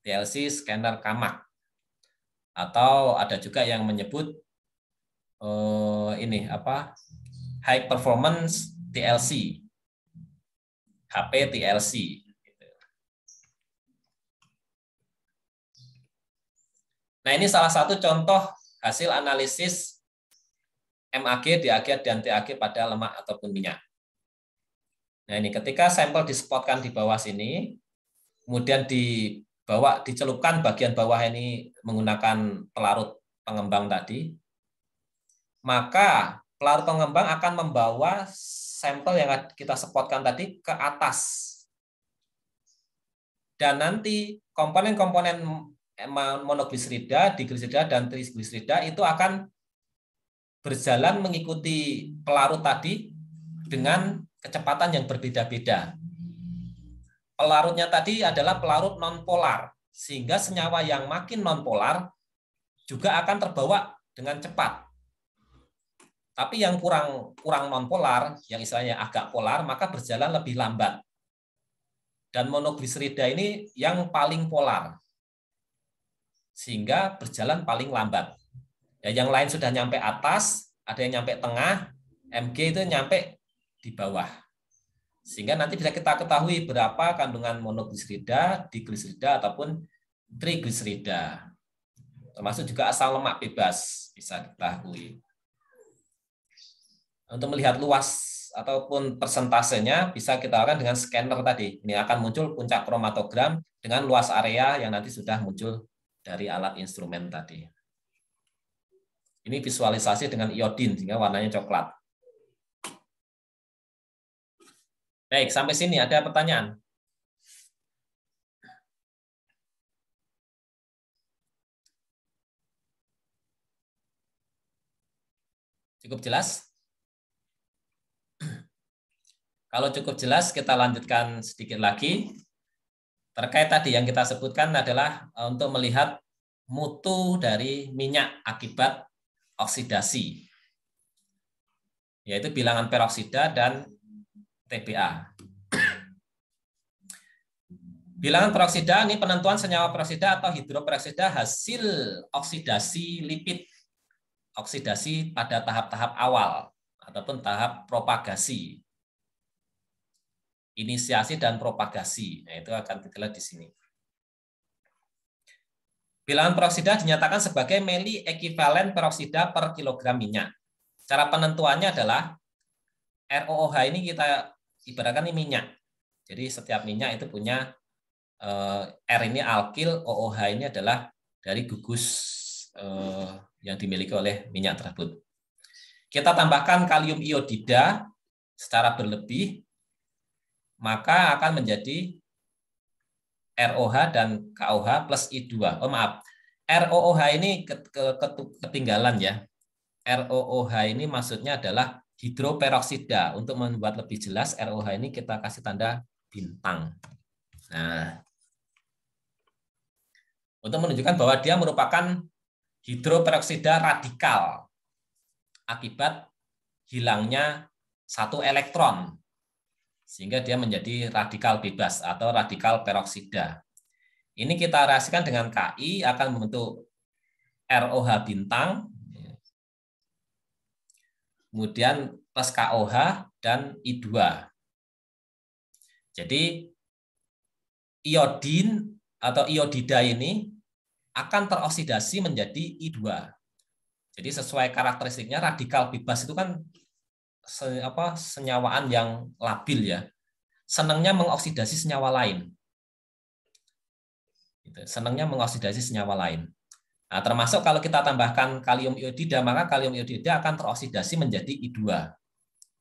TLC scanner Kamak. Atau ada juga yang menyebut high performance TLC. HP TLC. Nah, ini salah satu contoh hasil analisis MAG, DAG, dan TAG pada lemak ataupun minyak. Nah, ini ketika sampel dispotkan di bawah sini, kemudian dicelupkan bagian bawah ini menggunakan pelarut pengembang tadi, maka pelarut pengembang akan membawa sampel yang kita spotkan tadi ke atas. Dan nanti komponen-komponen monogliserida, digliserida, dan trigliserida itu akan berjalan mengikuti pelarut tadi dengan kecepatan yang berbeda-beda. Pelarutnya tadi adalah pelarut nonpolar, sehingga senyawa yang makin nonpolar juga akan terbawa dengan cepat. Tapi yang kurang nonpolar, yang istilahnya agak polar, maka berjalan lebih lambat. Dan monogliserida ini yang paling polar, sehingga berjalan paling lambat. Ya, yang lain sudah nyampe atas, ada yang nyampe tengah, MG itu nyampe di bawah. Sehingga nanti bisa kita ketahui berapa kandungan monogliserida, digliserida, ataupun trigliserida. Termasuk juga asal lemak bebas bisa diketahui. Untuk melihat luas ataupun persentasenya bisa kita lakukan dengan scanner tadi. Ini akan muncul puncak kromatogram dengan luas area yang nanti sudah muncul dari alat instrumen tadi. Ini visualisasi dengan iodin sehingga warnanya coklat. Baik, sampai sini ada pertanyaan? Cukup jelas? Kalau cukup jelas, kita lanjutkan sedikit lagi. Terkait tadi yang kita sebutkan adalah untuk melihat mutu dari minyak akibat oksidasi, yaitu bilangan peroksida dan TBA. Bilangan peroksida ini penentuan senyawa peroksida atau hidroperoksida hasil oksidasi lipid, oksidasi pada tahap-tahap awal ataupun tahap propagasi, inisiasi dan propagasi. Nah, itu akan kita lihat di sini. Bilangan peroksida dinyatakan sebagai mili ekivalen peroksida per kilogram minyak. Cara penentuannya adalah ROOH ini kita ibaratkan ini minyak. Jadi setiap minyak itu punya R ini alkil, OOH ini adalah dari gugus yang dimiliki oleh minyak tersebut. Kita tambahkan kalium iodida secara berlebih, maka akan menjadi ROH dan KOH plus I2. Oh maaf, ROOH ini ketinggalan ya. ROOH ini maksudnya adalah hidroperoksida. Untuk membuat lebih jelas, ROH ini kita kasih tanda bintang. Nah, untuk menunjukkan bahwa dia merupakan hidroperoksida radikal akibat hilangnya satu elektron, sehingga dia menjadi radikal bebas atau radikal peroksida. Ini kita reaksikan dengan Ki akan membentuk ROH bintang, kemudian plus KOH dan I2. Jadi iodin atau iodida ini akan teroksidasi menjadi I2. Jadi sesuai karakteristiknya radikal bebas itu kan senyawaan yang labil ya. Senangnya mengoksidasi senyawa lain. Senangnya mengoksidasi senyawa lain. Nah, termasuk kalau kita tambahkan kalium iodida, maka kalium iodida akan teroksidasi menjadi I2.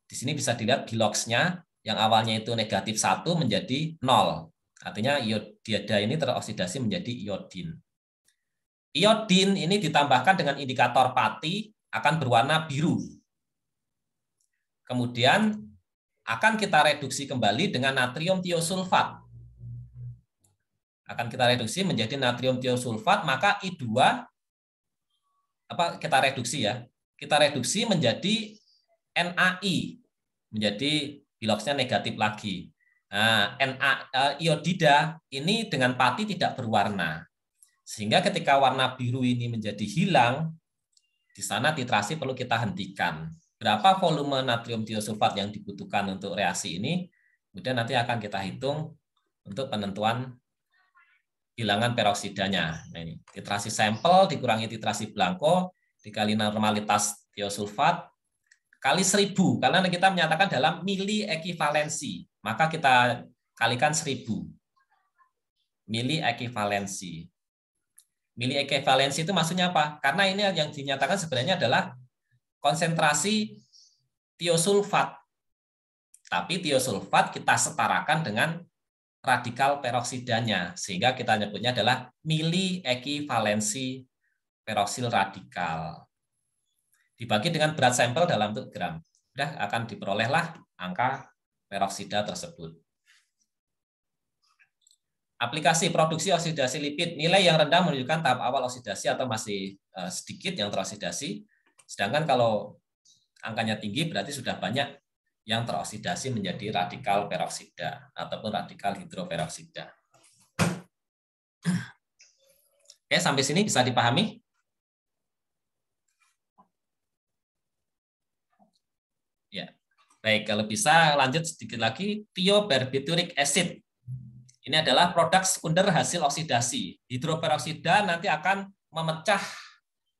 Di sini bisa dilihat Bilox-nya yang awalnya itu negatif 1 menjadi 0. Artinya iodida ini teroksidasi menjadi iodin. Iodin ini ditambahkan dengan indikator pati akan berwarna biru. Kemudian akan kita reduksi kembali dengan natrium tiosulfat. Akan kita reduksi menjadi natrium tiosulfat, maka I2 kita reduksi ya. Kita reduksi menjadi NaI, menjadi Bilox-nya negatif lagi. Nah, iodida ini dengan pati tidak berwarna. Sehingga ketika warna biru ini menjadi hilang, di sana titrasi perlu kita hentikan. Berapa volume natrium tiosulfat yang dibutuhkan untuk reaksi ini, kemudian nanti akan kita hitung untuk penentuan hilangan peroksidanya. Nah, ini titrasi sampel dikurangi titrasi blanko dikali normalitas tiosulfat kali 1000, karena kita menyatakan dalam mili ekivalensi, maka kita kalikan 1000. Mili ekivalensi. Mili ekivalensi itu maksudnya apa? Karena ini yang dinyatakan sebenarnya adalah konsentrasi tiosulfat. Tapi tiosulfat kita setarakan dengan radikal peroksidanya, sehingga kita nyebutnya adalah mili ekivalensi peroksil radikal. Dibagi dengan berat sampel dalam bentuk gram. Sudah akan diperolehlah angka peroksida tersebut. Aplikasi produksi oksidasi lipid. Nilai yang rendah menunjukkan tahap awal oksidasi atau masih sedikit yang teroksidasi. Sedangkan kalau angkanya tinggi berarti sudah banyak yang teroksidasi menjadi radikal peroksida ataupun radikal hidroperoksida. Oke, sampai sini bisa dipahami? Ya. Baik, kalau bisa lanjut sedikit lagi, thiobarbituric acid. Ini adalah produk sekunder hasil oksidasi. Hidroperoksida nanti akan memecah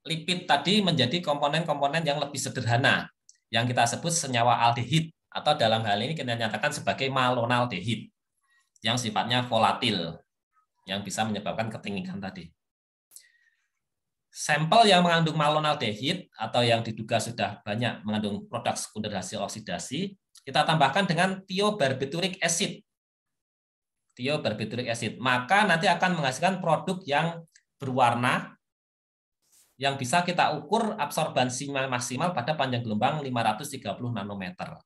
lipid tadi menjadi komponen-komponen yang lebih sederhana, yang kita sebut senyawa aldehid, atau dalam hal ini kita nyatakan sebagai malonaldehid, yang sifatnya volatil, yang bisa menyebabkan ketinggian tadi. Sampel yang mengandung malonaldehid atau yang diduga sudah banyak mengandung produk sekunder hasil oksidasi, kita tambahkan dengan thiobarbituric acid. Thiobarbituric acid, maka nanti akan menghasilkan produk yang berwarna, yang bisa kita ukur absorbansi maksimal pada panjang gelombang 530 nanometer.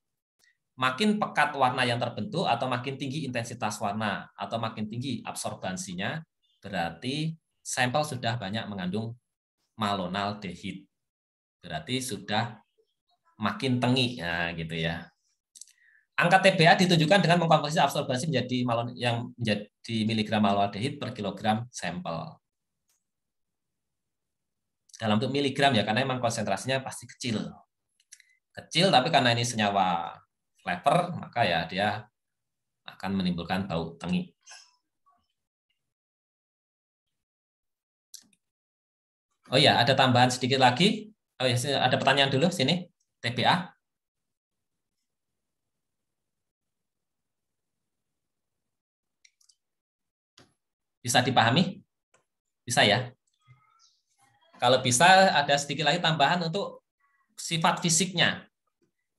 Makin pekat warna yang terbentuk atau makin tinggi intensitas warna atau makin tinggi absorbansinya, berarti sampel sudah banyak mengandung malonaldehid. Berarti sudah makin tengi, nah, gitu ya. Angka TBA ditunjukkan dengan mengkonversi absorbansi menjadi miligram malonaldehid per kilogram sampel. Dalam bentuk miligram ya, karena memang konsentrasinya pasti kecil. Kecil, tapi karena ini senyawa flavor, maka ya dia akan menimbulkan bau tengi. Oh ya, ada tambahan sedikit lagi. Oh ya, ada pertanyaan dulu sini, TBA. Bisa dipahami? Bisa ya? Kalau bisa ada sedikit lagi tambahan untuk sifat fisiknya,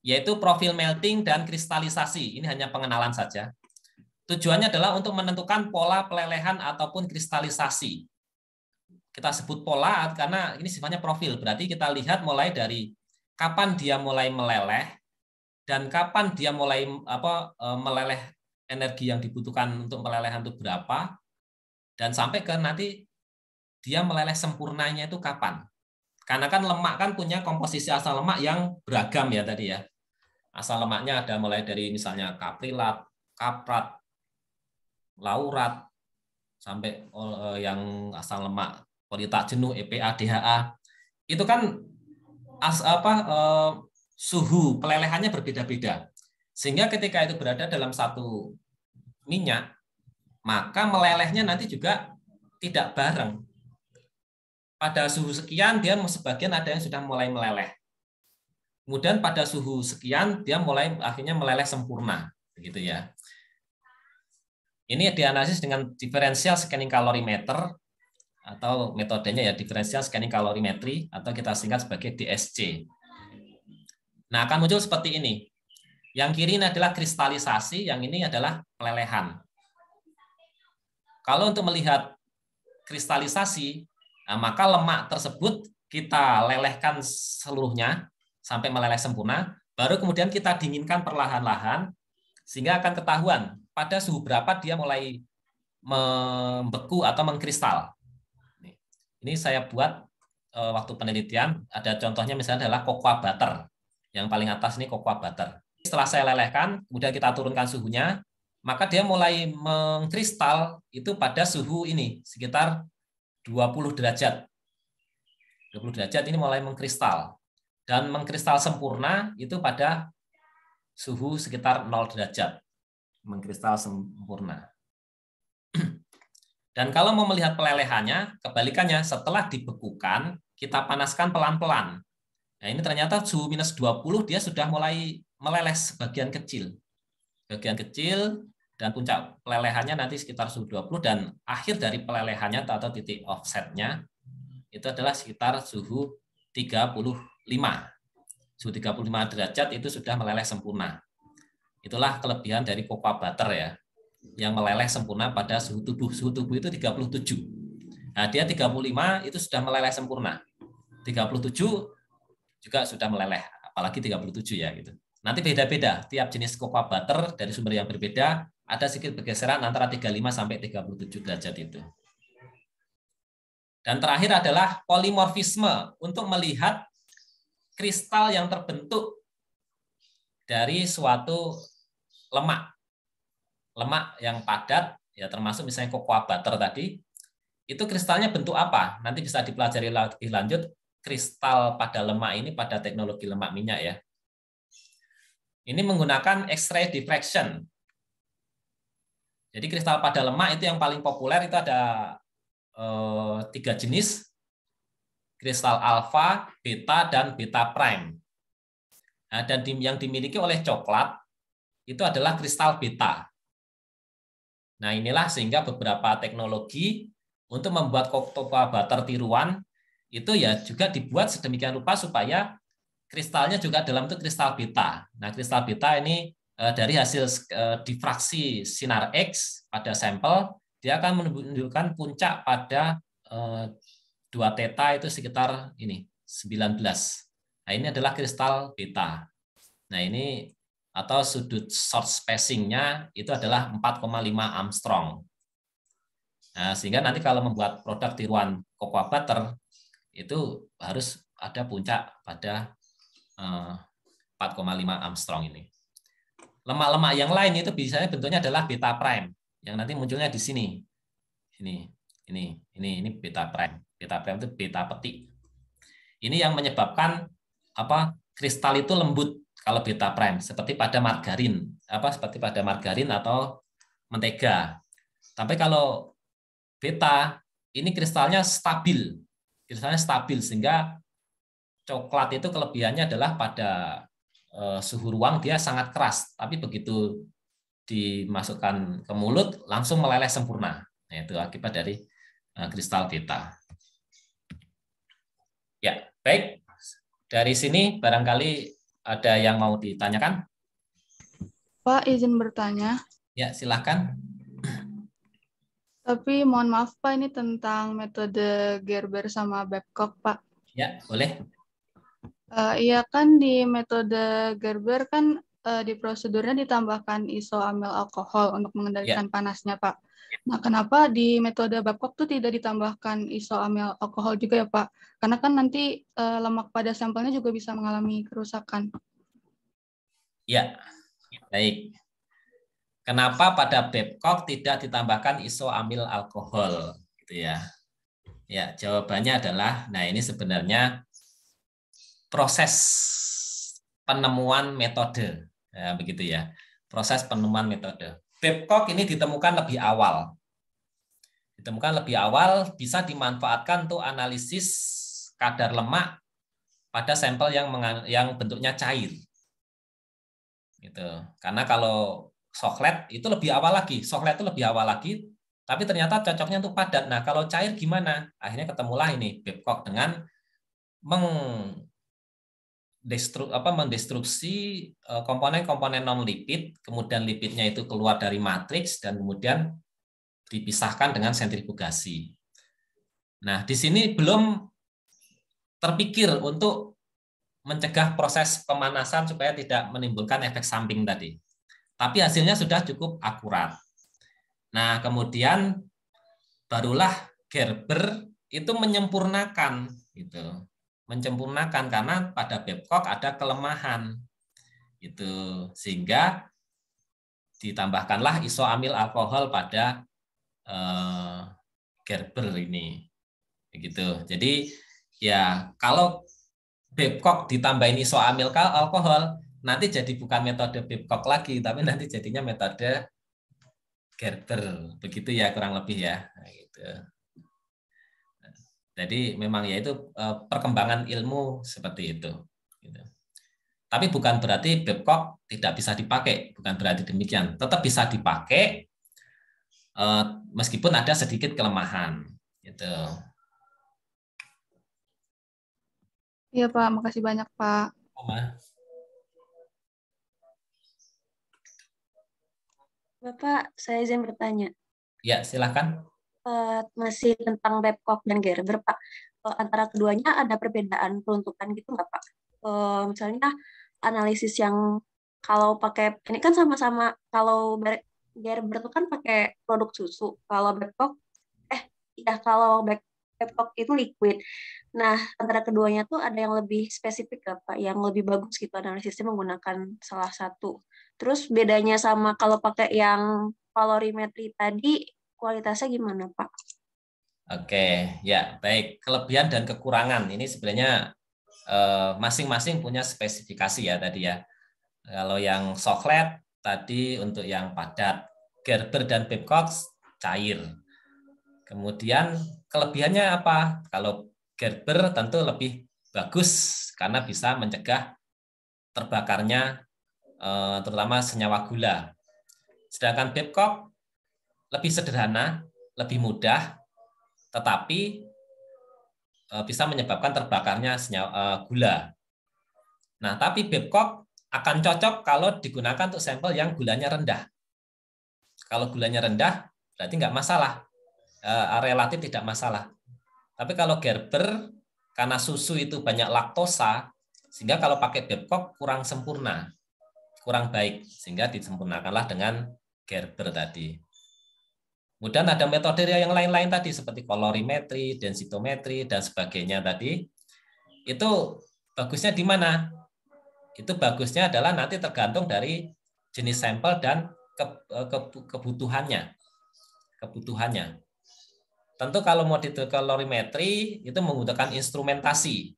yaitu profil melting dan kristalisasi. Ini hanya pengenalan saja. Tujuannya adalah untuk menentukan pola pelelehan ataupun kristalisasi. Kita sebut pola karena ini sifatnya profil. Berarti kita lihat mulai dari kapan dia mulai meleleh dan kapan dia mulai meleleh, energi yang dibutuhkan untuk melelehan itu berapa, dan sampai ke nanti dia meleleh sempurnanya itu kapan. Karena kan lemak kan punya komposisi asal lemak yang beragam ya tadi ya. Asal lemaknya ada mulai dari misalnya kaprilat, kaprat, laurat, sampai yang asal lemak politak jenuh, EPA, DHA. Itu kan suhu pelelehannya berbeda-beda. Sehingga ketika itu berada dalam satu minyak, maka melelehnya nanti juga tidak bareng. Pada suhu sekian dia sebagian ada yang sudah mulai meleleh. Kemudian pada suhu sekian dia mulai akhirnya meleleh sempurna, begitu ya. Ini dianalisis dengan differential scanning calorimeter atau metodenya ya differential scanning calorimetry atau kita singkat sebagai DSC. Nah, akan muncul seperti ini. Yang kiri ini adalah kristalisasi, yang ini adalah pelelehan. Kalau untuk melihat kristalisasi, maka lemak tersebut kita lelehkan seluruhnya sampai meleleh sempurna, baru kemudian kita dinginkan perlahan-lahan sehingga akan ketahuan pada suhu berapa dia mulai membeku atau mengkristal. Ini saya buat waktu penelitian, ada contohnya misalnya adalah cocoa butter. Yang paling atas ini cocoa butter. Setelah saya lelehkan, kemudian kita turunkan suhunya, maka dia mulai mengkristal itu pada suhu ini, sekitar 20 derajat. 20 derajat ini mulai mengkristal. Dan mengkristal sempurna itu pada suhu sekitar 0 derajat. Mengkristal sempurna. Dan kalau mau melihat pelelehannya, kebalikannya, setelah dibekukan, kita panaskan pelan-pelan. Nah, ini ternyata suhu minus 20 dia sudah mulai meleleh sebagian kecil. Bagian kecil dan puncak pelelehannya nanti sekitar suhu 20 dan akhir dari pelelehannya atau titik offsetnya itu adalah sekitar suhu 35. Suhu 35 derajat itu sudah meleleh sempurna. Itulah kelebihan dari cocoa butter ya, yang meleleh sempurna pada suhu tubuh. Suhu tubuh itu 37. Nah, dia 35 itu sudah meleleh sempurna. 37 juga sudah meleleh, apalagi 37 ya gitu. Nanti beda-beda, tiap jenis cocoa butter dari sumber yang berbeda ada sedikit pergeseran antara 35 sampai 37 derajat itu. Dan terakhir adalah polimorfisme untuk melihat kristal yang terbentuk dari suatu lemak. Lemak yang padat, ya termasuk misalnya cocoa butter tadi, itu kristalnya bentuk apa? Nanti bisa dipelajari lebih lanjut. Kristal pada lemak ini pada teknologi lemak minyak ya. Ini menggunakan X-ray diffraction. Jadi kristal pada lemak itu yang paling populer itu ada 3 jenis. Kristal alfa, beta, dan beta prime. Nah, dan yang dimiliki oleh coklat itu adalah kristal beta. Nah, inilah sehingga beberapa teknologi untuk membuat cocoa butter tiruan itu ya juga dibuat sedemikian rupa supaya kristalnya juga dalam bentuk kristal beta. Nah, kristal beta ini dari hasil difraksi sinar X pada sampel, dia akan menunjukkan puncak pada 2 theta itu sekitar ini 19. Nah, ini adalah kristal beta. Nah, ini atau sudut short spacing-nya itu adalah 4,5 Armstrong. Nah, sehingga nanti kalau membuat produk tiruan cocoa butter itu harus ada puncak pada 4,5 Armstrong ini. Lemak-lemak yang lain itu biasanya bentuknya adalah beta prime, yang nanti munculnya di sini. Ini beta prime. Beta prime itu beta petik. Ini yang menyebabkan apa? Kristal itu lembut kalau beta prime, seperti pada margarin, seperti pada margarin atau mentega. Tapi kalau beta ini kristalnya stabil. Kristalnya stabil sehingga coklat itu kelebihannya adalah pada suhu ruang dia sangat keras, tapi begitu dimasukkan ke mulut langsung meleleh sempurna. Nah, itu akibat dari kristal beta. Ya, baik. Dari sini barangkali ada yang mau ditanyakan? Pak, izin bertanya. Ya, silakan. Tapi mohon maaf Pak, ini tentang metode Gerber sama Babcock Pak. Ya, boleh. Iya kan di metode Gerber kan di prosedurnya ditambahkan isoamil alkohol untuk mengendalikan panasnya Pak. Nah, kenapa di metode Babcock tuh tidak ditambahkan isoamil alkohol juga ya Pak? Karena kan nanti lemak pada sampelnya juga bisa mengalami kerusakan. Ya, baik. Kenapa pada Babcock tidak ditambahkan isoamil alkohol, gitu ya? Ya, jawabannya adalah, nah ini sebenarnya proses penemuan metode, ya, begitu ya. Proses penemuan metode. Babcock ini ditemukan lebih awal. Ditemukan lebih awal bisa dimanfaatkan untuk analisis kadar lemak pada sampel yang bentuknya cair. Gitu. Karena kalau soklet itu lebih awal lagi. Soklet itu lebih awal lagi, tapi ternyata cocoknya untuk padat. Nah, kalau cair gimana? Akhirnya ketemulah ini Babcock dengan mendestruksi komponen-komponen non-lipid, kemudian lipidnya itu keluar dari matriks dan kemudian dipisahkan dengan sentrifugasi. Nah, di sini belum terpikir untuk mencegah proses pemanasan supaya tidak menimbulkan efek samping tadi. Tapi hasilnya sudah cukup akurat. Nah, kemudian barulah Gerber itu menyempurnakan gitu. Menyempurnakan karena pada Babcock ada kelemahan. Itu sehingga ditambahkanlah isoamil alkohol pada Gerber ini. Begitu. Jadi ya kalau Babcock ditambahin isoamil alkohol, nanti jadi bukan metode Babcock lagi, tapi nanti jadinya metode Gerber. Begitu ya kurang lebih ya. Nah, gitu. Jadi memang ya itu perkembangan ilmu seperti itu. Gitu. Tapi bukan berarti Babcock tidak bisa dipakai, bukan berarti demikian. Tetap bisa dipakai meskipun ada sedikit kelemahan. Gitu. Iya Pak, makasih banyak Pak. Bapak, saya izin bertanya. Ya, silakan. Masih tentang Babcock dan Gerber, Pak. Antara keduanya ada perbedaan peruntukan gitu nggak, Pak? Misalnya analisis yang kalau pakai, ini kan sama-sama, kalau Gerber itu kan pakai produk susu. Kalau Babcock, kalau Babcock itu liquid. Nah, antara keduanya tuh ada yang lebih spesifik nggak, Pak? Yang lebih bagus gitu analisisnya menggunakan salah satu. Terus bedanya sama kalau pakai yang kalorimetri tadi, kualitasnya gimana, Pak? Oke, ya baik. Kelebihan dan kekurangan ini sebenarnya masing-masing punya spesifikasi ya tadi ya. Kalau yang soklet tadi untuk yang padat, Gerber dan Babcock cair. Kemudian kelebihannya apa? Kalau Gerber tentu lebih bagus karena bisa mencegah terbakarnya terutama senyawa gula. Sedangkan Babcock lebih sederhana, lebih mudah, tetapi bisa menyebabkan terbakarnya senyawa gula. Nah, tapi Babcock akan cocok kalau digunakan untuk sampel yang gulanya rendah. Kalau gulanya rendah, berarti nggak masalah, relatif tidak masalah. Tapi kalau Gerber, karena susu itu banyak laktosa, sehingga kalau pakai Babcock kurang sempurna, kurang baik, sehingga disempurnakanlah dengan Gerber tadi. Kemudian ada metode yang lain-lain tadi seperti kolorimetri, densitometri dan sebagainya tadi. Itu bagusnya di mana? Itu bagusnya adalah nanti tergantung dari jenis sampel dan kebutuhannya. Tentu kalau model kolorimetri itu menggunakan instrumentasi,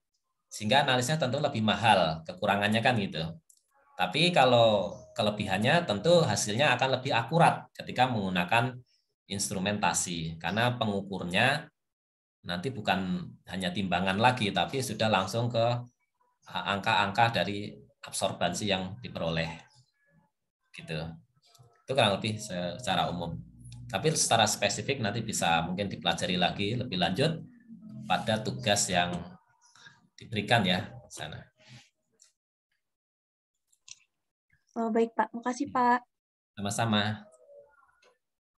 sehingga analisnya tentu lebih mahal, kekurangannya kan gitu. Tapi kalau kelebihannya tentu hasilnya akan lebih akurat ketika menggunakan instrumentasi, karena pengukurnya nanti bukan hanya timbangan lagi, tapi sudah langsung ke angka-angka dari absorbansi yang diperoleh. Gitu. Itu kurang lebih secara umum. Tapi secara spesifik nanti bisa mungkin dipelajari lagi lebih lanjut pada tugas yang diberikan ya sana. Oh, baik Pak, makasih Pak. Sama-sama.